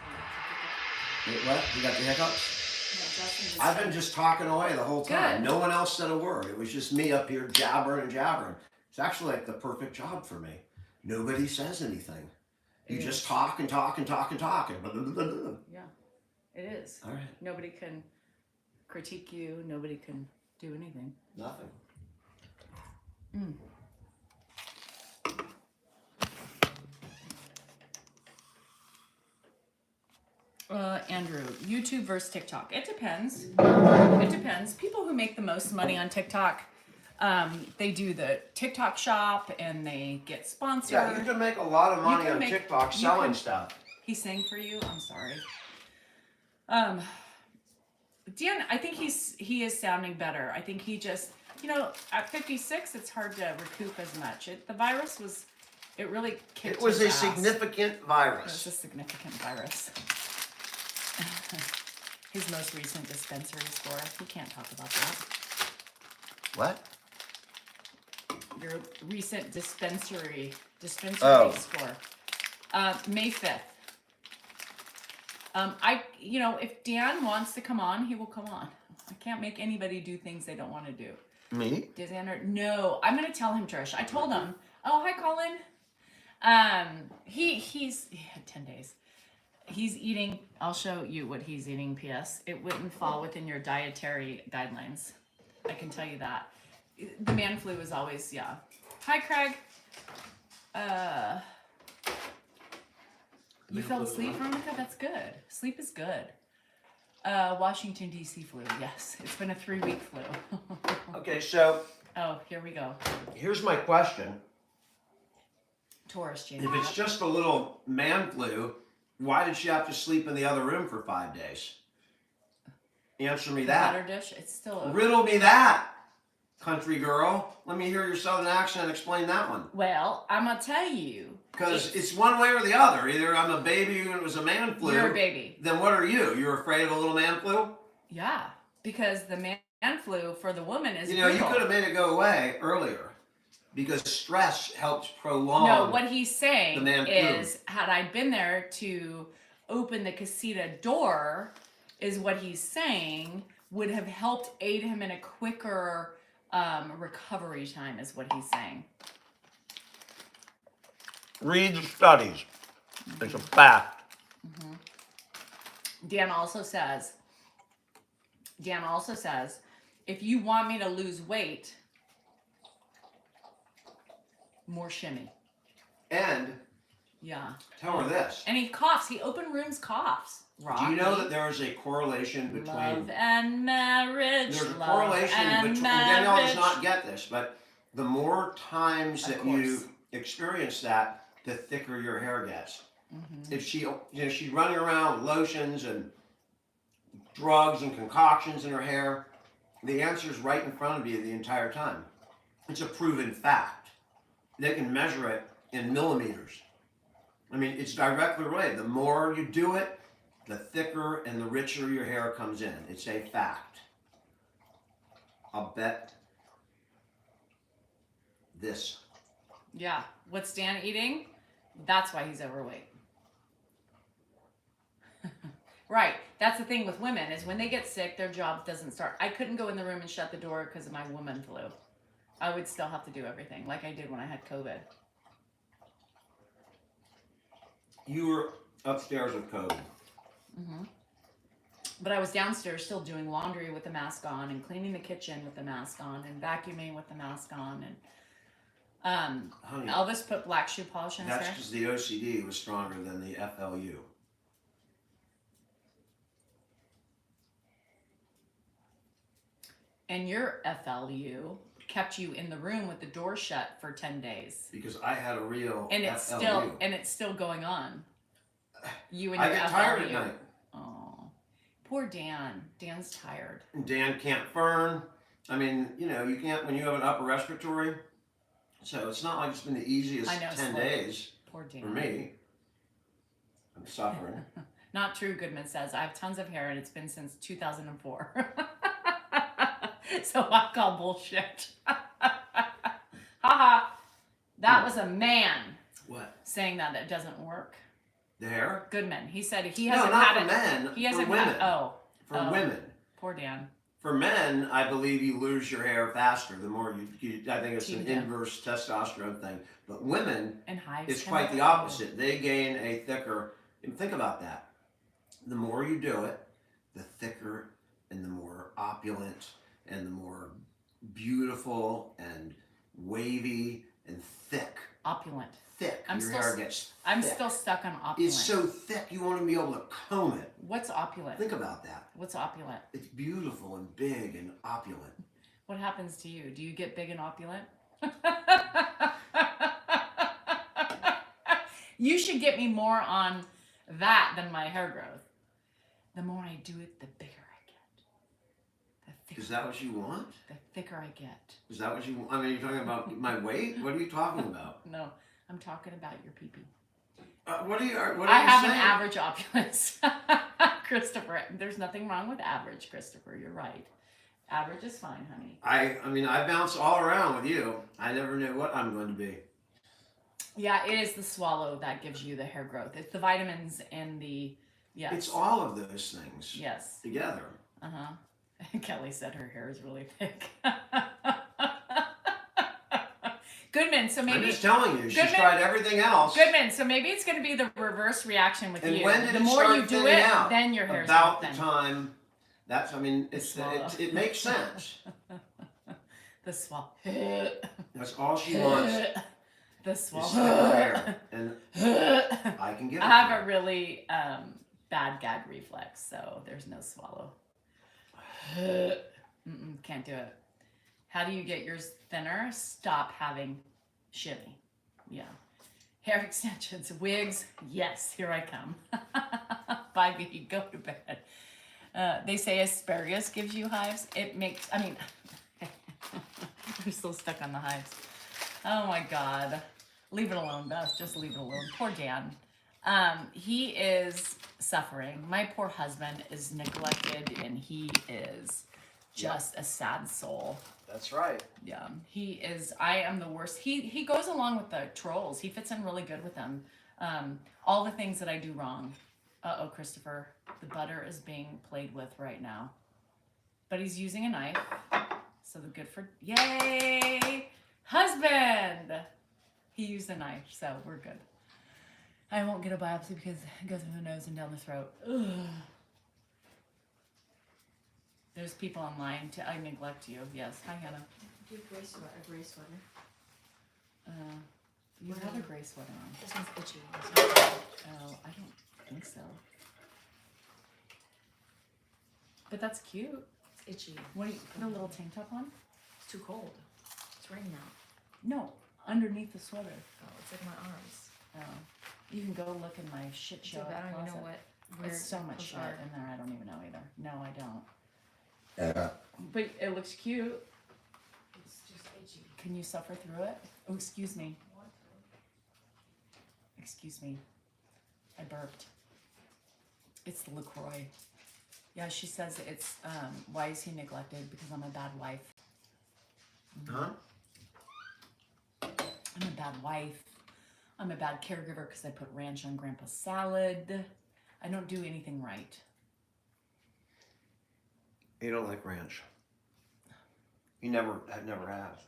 Wait, what? You got the hiccups? No, Justin just I've been just talking away the whole time. Good. No one else said a word. It was just me up here jabbering and jabbering. It's actually like the perfect job for me. Nobody says anything. You just talk and talk and talk and talk. And blah, blah, blah, blah. Yeah, it is. All right. Nobody can critique you. Nobody can do anything. Nothing. Andrew, YouTube versus TikTok. It depends. It depends. People who make the most money on TikTok, they do the TikTok shop and they get sponsored. Yeah, you can make a lot of money on TikTok selling stuff. He sang for you. I'm sorry. Dan, I think he is sounding better. I think he just, at 56, it's hard to recoup as much. The virus really kicked It was his a ass. significant It virus. was a significant virus. His most recent dispensary score. We can't talk about that. What? Your recent dispensary Oh. score. May 5th. If Dan wants to come on, he will come on. I can't make anybody do things they don't want to do. Me? No, I'm gonna tell him, Trish. I told him. Oh, hi, Colin. He had 10 days. He's eating. I'll show you what he's eating. P.S. It wouldn't fall within your dietary guidelines. I can tell you that. The man flu is always Hi, Craig. You fell asleep, Veronica? That's good. Sleep is good. Washington, D.C. flu. Yes, it's been a 3-week flu. Okay, so Oh, here we go. here's my question. Taurus, Jamie. If it's just a little man flu, why did she have to sleep in the other room for 5 days? Answer me that. Butter dish, it's still open. Riddle me that, country girl. Let me hear your southern accent and explain that one. Well, I'm gonna tell you. Because it's one way or the other. Either I'm a baby and it was a man flu. You're a baby. Then what are you? You're afraid of a little man flu? Yeah, because the man flu for the woman is You brutal. could have made it go away earlier. Because stress helps prolong. No, what he's saying the man flu. is, had I been there to open the casita door is what he's saying would have helped aid him in a quicker recovery time, is what he's saying. Read the studies. It's a fact. Mm-hmm. Dan also says, if you want me to lose weight, more shimmy. And yeah, tell her this. And he coughs. He open rooms coughs. Rocky. Do you know that there is a correlation between love and marriage? There's a love correlation and between. marriage. Danielle does not get this, but the more times Of that course. you experience that, the thicker your hair gets. Mm-hmm. If she's running around with lotions and drugs and concoctions in her hair, the answer is right in front of you the entire time. It's a proven fact. They can measure it in millimeters. I mean, it's directly related. The more you do it, the thicker and the richer your hair comes in. It's a fact. I'll bet this. Yeah. What's Dan eating? That's why he's overweight. Right. That's the thing with women is when they get sick, their job doesn't start. I couldn't go in the room and shut the door because of my woman flu. I would still have to do everything like I did when I had COVID. You were upstairs with COVID. Mm-hmm. But I was downstairs still doing laundry with the mask on and cleaning the kitchen with the mask on and vacuuming with the mask on. And Honey, Elvis put black shoe polish in his that's hair. because the OCD was stronger than the FLU. And your FLU kept you in the room with the door shut for 10 days. Because I had a real And it's FLU. it's still going on. You and I your get FLU. tired at night. Oh, poor Dan. Dan's tired. Dan can't burn. I mean, you can't when you have an upper respiratory. So it's not like it's been the easiest I know, 10 slow. days Poor Dan. for me. I'm suffering. Not true, Goodman says. I have tons of hair and it's been since 2004. So I call bullshit. Haha. That was a man What? saying that it doesn't work. The hair? Goodman. He said he No, hasn't not had for it. men. He hasn't for women. had For women. Poor Dan. For men, I believe you lose your hair faster the more you I think it's an Yeah. inverse testosterone thing. But women, And hives. it's can quite the help. opposite. They gain a thicker, and think about that. The more you do it, the thicker and the more opulent and the more beautiful and wavy and thick. Opulent. Thick. I'm Your still hair gets I'm thick. still stuck on opulent. It's so thick you won't even be able to comb it. What's opulent? Think about that. What's opulent? It's beautiful and big and opulent. What happens to you? Do you get big and opulent? You should get me more on that than my hair growth. The more I do it, the bigger I get. The thicker, Is that what you want? the thicker I get. Is that what you want? I mean, you're talking about my weight? What are you talking about? No, I'm talking about your pee-pee. What are you I saying? have an average opulence. Christopher, there's nothing wrong with average, Christopher. You're right. Average is fine, honey. I mean, I bounce all around with you. I never knew what I'm going to be. Yeah, it is the swallow that gives you the hair growth. It's the vitamins and the, yes. It's all of those things Yes. together. Uh-huh. Kelly said her hair is really thick. Goodman, so maybe... I'm just telling you, she's Goodman- tried everything else. Goodman, so maybe it's going to be the reverse reaction with And you. when did The it more start you do thinning it, out? then your hair's About the thin. time. That's, I mean, swallow. it makes sense. The swallow. That's all she wants. The Is swallow. thicker hair. And I can give it I to have her. a really bad gag reflex, so there's no swallow. Can't do it. How do you get yours thinner? Stop having shimmy. Yeah. Hair extensions, wigs. Yes, here I come. Bye, B. Go to bed. They say asparagus gives you hives. It makes, I mean, I'm still stuck on the hives. Oh my God. Leave it alone, Beth. Just leave it alone. Poor Dan. He is suffering. My poor husband is neglected and he is just a sad soul. That's right. Yeah, he is. I am the worst. He goes along with the trolls. He fits in really good with them. All the things that I do wrong, Uh-oh, Christopher. The butter is being played with right now. But he's using a knife. So the good for... Yay! Husband! He used a knife, so we're good. I won't get a biopsy because it goes through the nose and down the throat. Ugh. There's people online to... I neglect you. Yes. Hi, Hannah. Do you have a gray sweater? You have a gray sweater on. This one's itchy. Oh, I don't think so. But that's cute. It's itchy. What do you put a little tank top on? It's too cold. It's raining out. No, underneath the sweater. Oh, it's like my arms. Oh, you can go look in my shit show. Dude, I don't even know closet. where It's so much those shit are. in there. I don't even know either. No, I don't. Yeah. But it looks cute. It's just itchy. Can you suffer through it? Oh, excuse me. Excuse me. I burped. It's the LaCroix. Yeah, she says it's, why is he neglected? Because I'm a bad wife. Huh? I'm a bad wife. I'm a bad caregiver because I put ranch on Grandpa's salad. I don't do anything right. You don't like ranch. You never have.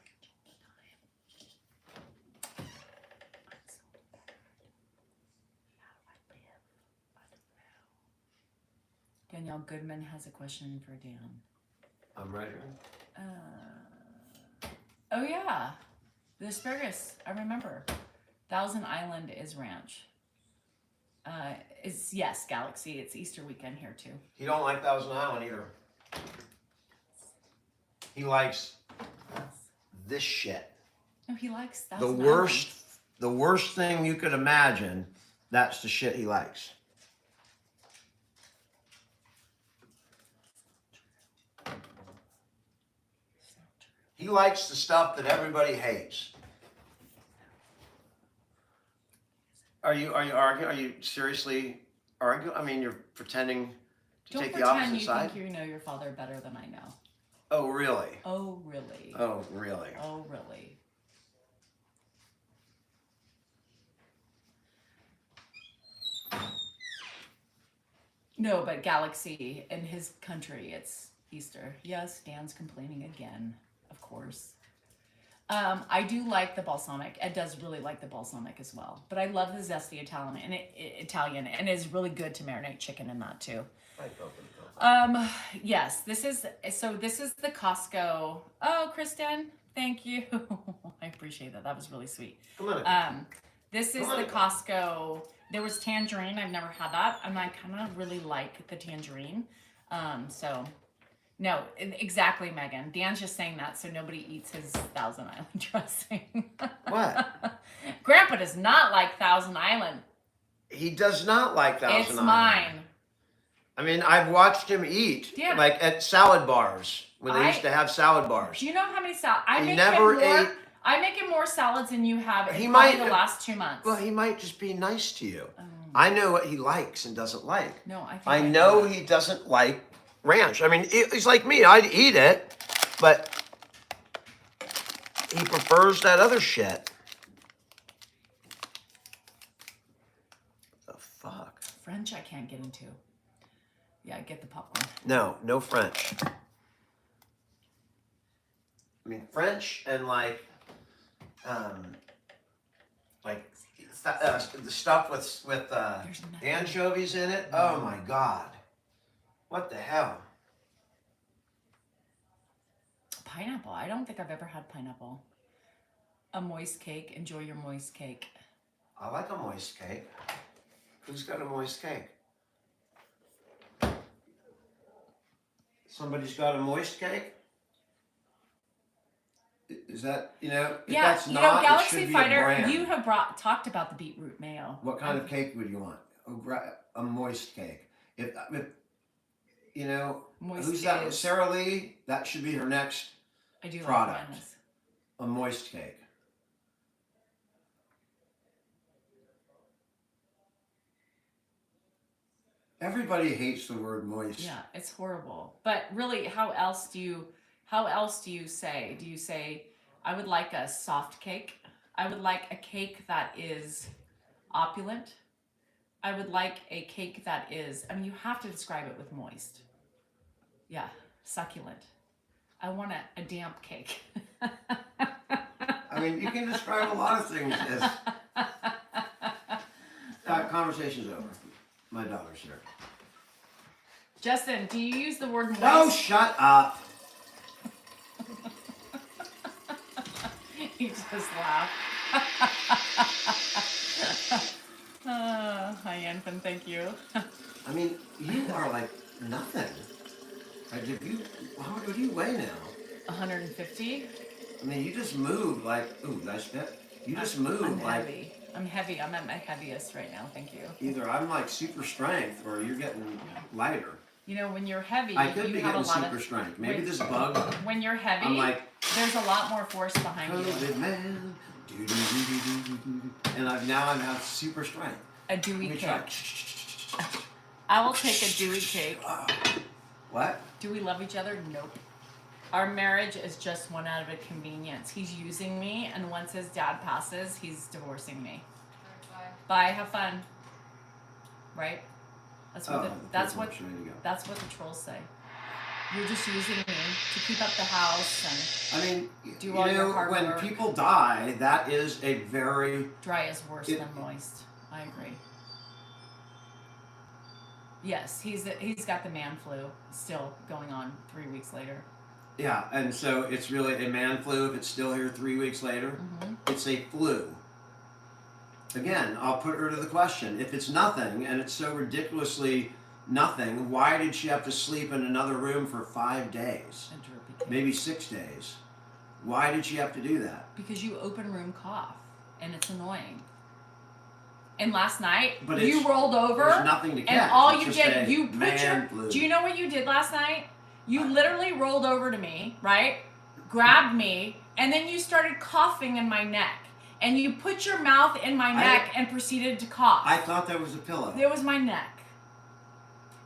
Danielle Goodman has a question for Dan. I'm ready. Oh yeah, the asparagus. I remember. Thousand Island is ranch. It's yes, Galaxy. It's Easter weekend here too. He don't like Thousand Island either. He likes this shit. No, he likes The Thousand worst, the worst thing you could imagine. That's the shit he likes. He likes the stuff that everybody hates. Are you arguing? Are you seriously arguing? I mean, you're pretending to Don't take the pretend opposite you side? think you know your father better than I know. Oh, really? Oh really? Oh, really? Oh really? No, but Galaxy in his country, it's Easter. Yes, Dan's complaining again, of course. I do like the balsamic. Ed does really like the balsamic as well. But I love the zesty Italian, and it's really good to marinate chicken in that too. Yes, this is the Costco. Oh, Kristen, thank you. I appreciate that. That was really sweet. Come on. This is the Costco. There was tangerine. I've never had that, and I kind of really like the tangerine. So. No, exactly, Megan. Dan's just saying that so nobody eats his Thousand Island dressing. What? Grandpa does not like Thousand Island. He does not like Thousand It's Island. mine. I mean, I've watched him eat, Yeah. like at salad bars when they used to have salad bars. Do you know how many salads? He never ate. I make him more salads than you have He in might- probably the last 2 months. Well, he might just be nice to you. I know what he likes and doesn't like. No, I think I know he doesn't like ranch. I mean, he's like me. I'd eat it, but he prefers that other shit. The fuck? French I can't get into. Yeah, get the popcorn. No French. I mean, French and like the stuff with There's nothing. anchovies in it. Oh my god! What the hell? Pineapple. I don't think I've ever had pineapple. A moist cake. Enjoy your moist cake. I like a moist cake. Who's got a moist cake? Somebody's got a moist cake? Is that, if Yeah, that's not, it Galaxy should be Fighter, a brand. you have talked about the beetroot mayo. What kind of cake would you want? A moist cake. If Moist who's that? is- Sarah Lee? That should be her next I do product. like bananas. a moist cake. Everybody hates the word moist. Yeah, it's horrible. But really, how else do you say? Do you say, I would like a soft cake? I would like a cake that is opulent. I would like a cake that is, I mean, you have to describe it with moist. Yeah, succulent. I want a damp cake. I mean, you can describe a lot of things as. Conversation's over. My daughter's here. Justin, do you use the word moist? No, shut up. You just laugh. Hi, Anfin, thank you. I mean, you are like nothing. Like, how do you weigh now? 150? I mean, you just move like, ooh, nice fit. You just move I'm like. heavy. I'm heavy. I'm at my heaviest right now, thank you. Either I'm like super strength or you're getting lighter. You know, when you're heavy, I could you be have a getting lot super of... strength. Maybe when- this bug. When you're heavy, I'm like, there's a lot more force behind you. COVID man. And now I have super strength. A dewy Let me cake. try. I will take a dewy cake. What? Do we love each other? Nope. Our marriage is just one out of a convenience. He's using me, and once his dad passes, he's divorcing me. Bye. Have fun. Right? That's what that's what the trolls say. You're just using me to keep up the house I mean, do all your hard when work. people die, that is a very and dry is worse than moist. I agree. Yes, he's got the man flu still going on 3 weeks later. yeah, and so it's really a man flu if it's still here 3 weeks later. Mm-hmm. It's a flu. Again, I'll put her to the question. If it's nothing, and it's so ridiculously nothing, why did she have to sleep in another room for 5 days? Maybe 6 days. Why did she have to do that? Because you open room cough, and it's annoying. And last night, But you rolled over, There's nothing to catch. and all It's you just did, a you put man flu. Do you know what you did last night? You literally rolled over to me, right? Grabbed me, and then you started coughing in my neck. And you put your mouth in my neck and proceeded to cough. I thought that was a pillow. It was my neck.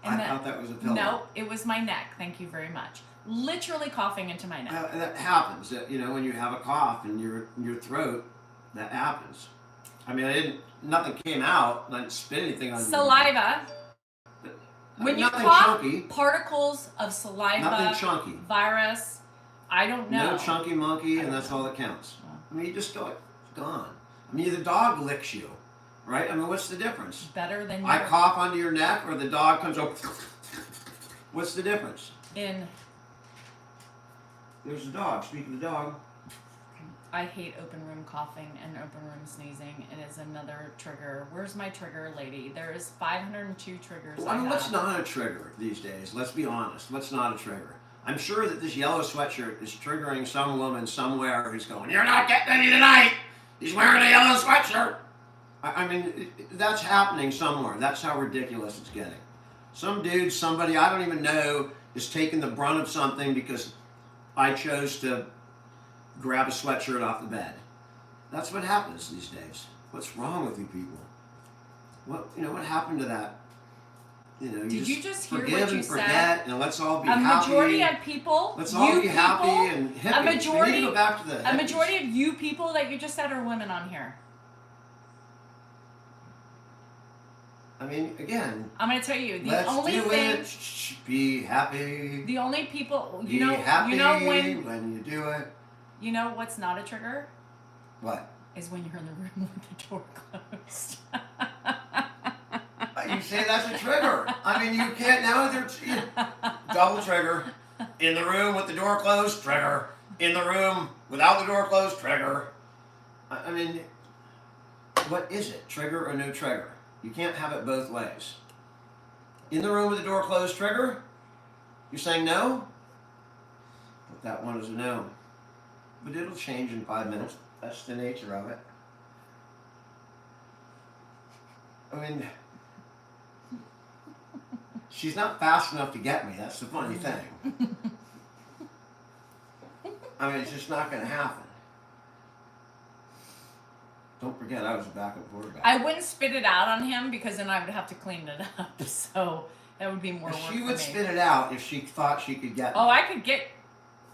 And I thought that was a pillow. No, it was my neck. Thank you very much. Literally coughing into my neck. That happens. When you have a cough in your throat, that happens. I mean, nothing came out. I didn't spit anything on you. Saliva. When you Nothing cough, chunky. Particles of saliva, Nothing chunky. virus, I don't know. No chunky monkey, and that's all that counts. I mean, you just go, it's gone. I mean, the dog licks you, right? I mean, what's the difference? Better than I cough onto your neck, or the dog comes up. What's the difference? There's the dog. Speak of the dog. I hate open room coughing and open room sneezing. It is another trigger. Where's my trigger, lady? There is 502 triggers. Well, I mean, what's not a trigger these days? Let's be honest. What's not a trigger? I'm sure that this yellow sweatshirt is triggering some woman somewhere who's going, "You're not getting any tonight. He's wearing a yellow sweatshirt." I mean, that's happening somewhere. That's how ridiculous it's getting. Some dude, somebody I don't even know, is taking the brunt of something because I chose to grab a sweatshirt off the bed. That's what happens these days. What's wrong with you people? What happened to that? Did you just hear forgive what you and said? forget, and let's all be A happy. majority of people, Let's all be happy and hippies. a majority, we need to go back to the a hippies. majority of you people that you just said are women on here. I mean, again, I'm going to tell you, the let's only do thing, it. Shh, be happy. the only people, Be happy when you do it. you know what's not a trigger What? is when you're in the room with the door closed. You say that's a trigger. I mean, you can't now. Double trigger. In the room with the door closed, trigger. In the room without the door closed, trigger. I mean, what is it? Trigger or no trigger? You can't have it both ways. In the room with the door closed, trigger? You're saying no? But that one is a no. But it'll change in 5 minutes. That's the nature of it. I mean, she's not fast enough to get me. That's the funny thing. I mean, it's just not going to happen. Don't forget, I was a backup quarterback. I wouldn't spit it out on him because then I would have to clean it up. So that would be more work She would for me. spit it out if she thought she could get me. Oh, I could get.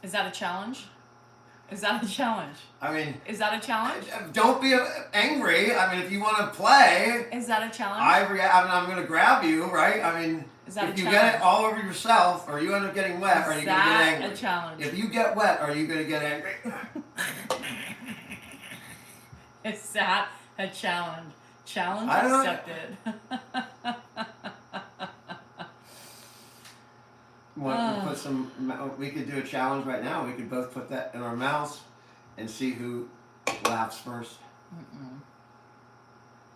Is that a challenge? Is that a challenge? I mean, Is that a challenge? don't be angry. I mean, if you want to play, Is that a challenge? I'm going to grab you, right? I mean, Is that if a you challenge? get it all over yourself, or you end up getting wet, are you going to get Is angry? that a challenge? If you get wet, are you going to get angry? Is that a challenge? Challenge I don't know. accepted. We could do a challenge right now. We could both put that in our mouths and see who laughs first.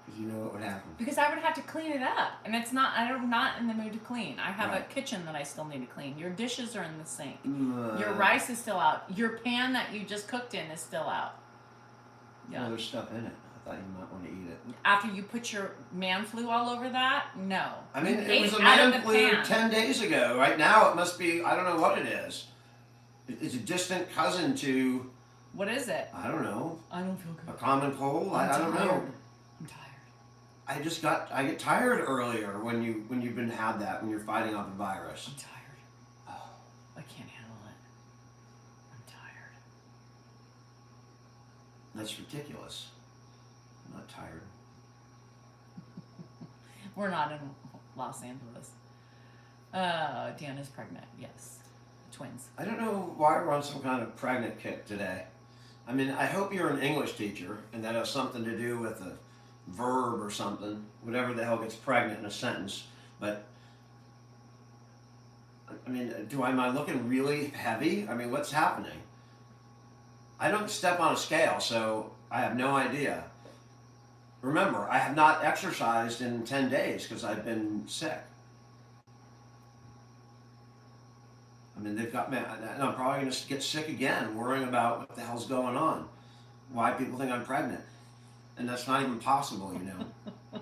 Because you know what would happen. Because I would have to clean it up, and I'm not in the mood to clean. I have Right. a kitchen that I still need to clean. Your dishes are in the sink. Your rice is still out. Your pan that you just cooked in is still out. Yeah. Well, there's stuff in it. I thought you might want to eat it. After you put your man flu all over that, no. I mean, You it was ate a out of man the flu pan. 10 days ago. Right now, it must be, I don't know what it is. It's a distant cousin to, What is it? I don't know, I don't feel a good. common cold. I don't know. I'm tired. I get tired earlier when you've had that, when you're fighting off the virus. I'm tired. Oh, I can't handle it. I'm tired. that's ridiculous. I'm not tired. We're not in Los Angeles. Deanna's pregnant. Yes. Twins. I don't know why we're on some kind of pregnant kick today. I mean, I hope you're an English teacher and that has something to do with a verb or something, whatever the hell gets pregnant in a sentence. But, I mean, am I looking really heavy? I mean, what's happening? I don't step on a scale, so I have no idea. Remember, I have not exercised in 10 days because I've been sick. I mean, they've got me, and I'm probably going to get sick again, worrying about what the hell's going on, why people think I'm pregnant. And that's not even possible, you know.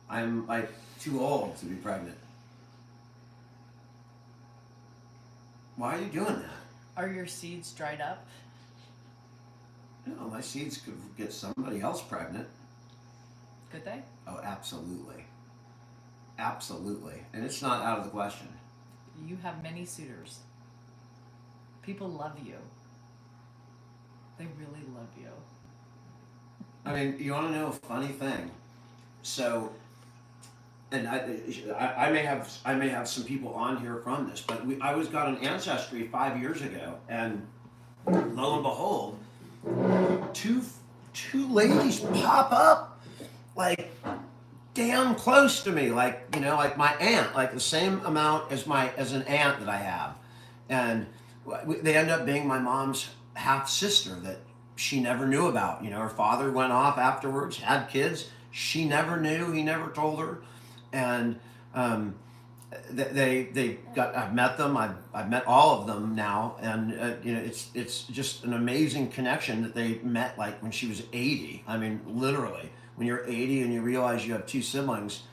I'm like too old to be pregnant. Why are you doing that? Are your seeds dried up? No, my seeds could get somebody else pregnant. Could they? Oh, absolutely. Absolutely. And it's not out of the question. You have many suitors. People love you. They really love you. I mean, you want to know a funny thing? So, and I may have some people on here from this, but I got an Ancestry 5 years ago, and lo and behold, two ladies pop up like damn close to me, like, you know, like my aunt, like the same amount as an aunt that I have, and they end up being my mom's half sister that she never knew about. You know, her father went off afterwards, had kids. She never knew. He never told her, and they got. I've met them. I've met all of them now, and you know, it's just an amazing connection that they met like when she was 80. I mean, literally, when you're 80 and you realize you have two siblings,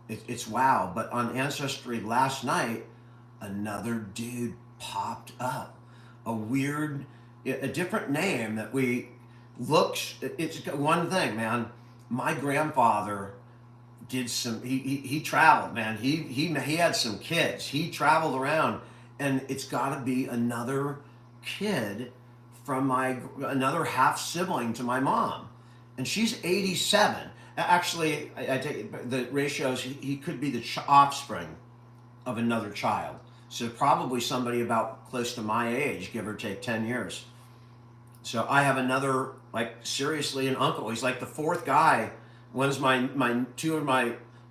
it's wow. But on Ancestry last night, another dude popped up, a different name that it's one thing, man. My grandfather did he traveled, man. He had some kids. He traveled around, and it's got to be another kid from another half sibling to my mom, and she's 87. Actually, I take the ratios. He could be the offspring of another child. So probably somebody about close to my age, give or take 10 years. So I have another, like, seriously, an uncle. He's like the fourth guy. One's my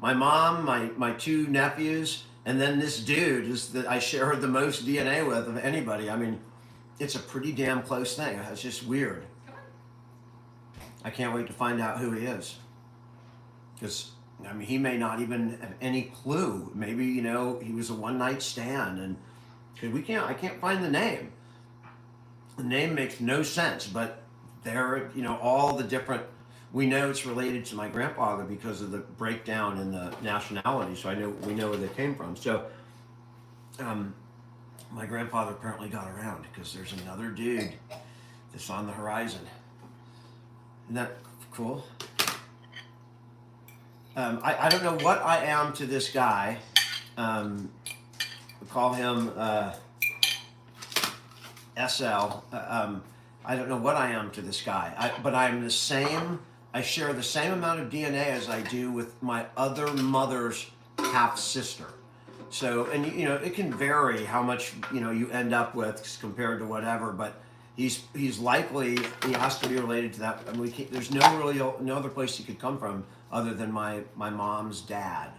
mom, my two nephews, and then this dude is that I share the most DNA with of anybody. I mean, it's a pretty damn close thing. It's just weird. I can't wait to find out who he is. Because, I mean, he may not even have any clue. Maybe, you know, he was a one-night stand, and because I can't find the name. The name makes no sense, but there, you know, all the different. We know it's related to my grandfather because of the breakdown in the nationality. So we know where they came from. So, my grandfather apparently got around because there's another dude that's on the horizon. Isn't that cool? I don't know what I am to this guy. We call him SL. I don't know what I am to this guy, but I'm the same. I share the same amount of DNA as I do with my other mother's half sister. So, and you know, it can vary how much you end up with compared to whatever. But he's likely he has to be related to that. I mean, there's no other place he could come from other than my mom's dad.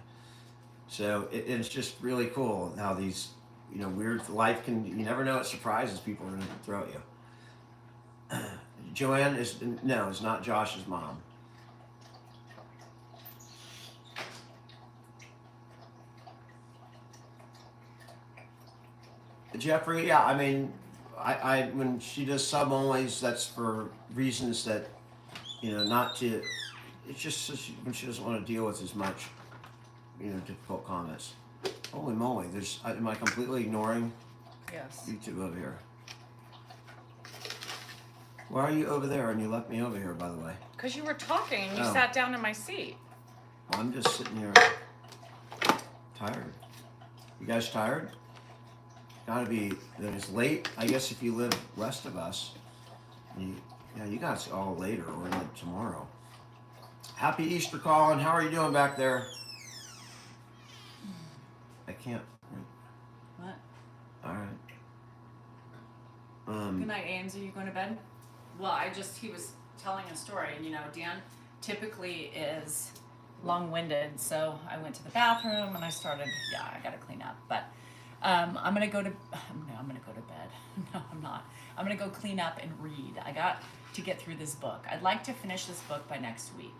So it's just really cool how these weird life can. You never know what surprises people are going to throw at you. Joanne is not Josh's mom. Jeffrey, yeah, I mean, I when she does sub onlys, that's for reasons that, not to. It's just when she doesn't want to deal with as much, difficult comments. Holy moly! Am I completely ignoring Yes. YouTube over here? Why are you over there and you left me over here, by the way? Because you were talking and you Oh. sat down in my seat. Well, I'm just sitting here, tired. You guys tired? Gotta be. It's late. I guess if you live west of us, you guys all later or like tomorrow. Happy Easter, Colin. How are you doing back there? I can't. What? All right. Good night, Ames. Are you going to bed? Well, he was telling a story, and Dan typically is long-winded, so I went to the bathroom and I started. Yeah, I gotta clean up, but I'm gonna go to. I'm gonna go to bed. No, I'm not. I'm gonna go clean up and read. I got to get through this book. I'd like to finish this book by next week.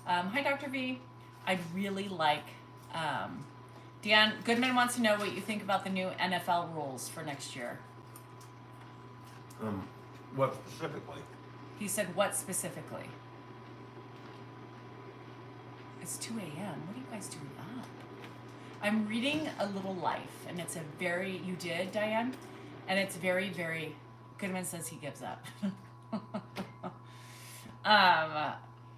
Hi, Dr. V. I'd really like. Dan Goodman wants to know what you think about the new NFL rules for next year. What specifically? He said, what specifically? It's 2 a.m. What are you guys doing up? I'm reading A Little Life, and it's you did, Diane? And it's very, very, Goodman says he gives up.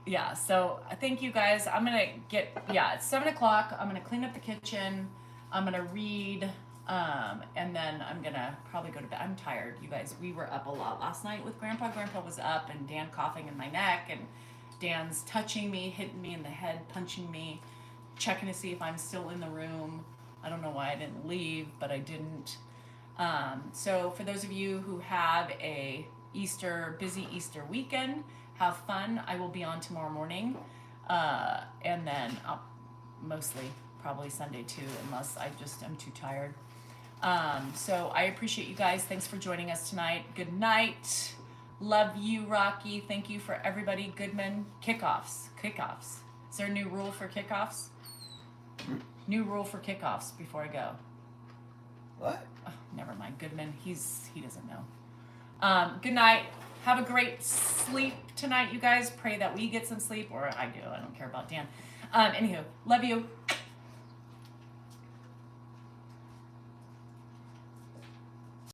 Yeah, so thank you guys. I'm going to it's 7 o'clock. I'm going to clean up the kitchen. I'm going to read. And then I'm gonna probably go to bed. I'm tired, you guys. We were up a lot last night with Grandpa. Grandpa was up, and Dan coughing in my neck, and Dan's touching me, hitting me in the head, punching me, checking to see if I'm still in the room. I don't know why I didn't leave, but I didn't. So for those of you who have a busy Easter weekend, have fun. I will be on tomorrow morning, and then I'll mostly probably Sunday too, unless I'm too tired. So I appreciate you guys. Thanks for joining us tonight. Good night. Love you, Rocky. Thank you for everybody. Goodman. Kickoffs. Is there a new rule for kickoffs? New rule for kickoffs before I go. What? Oh, never mind. Goodman. He doesn't know. Good night. Have a great sleep tonight, you guys. Pray that we get some sleep, or I do. I don't care about Dan. Anywho, love you.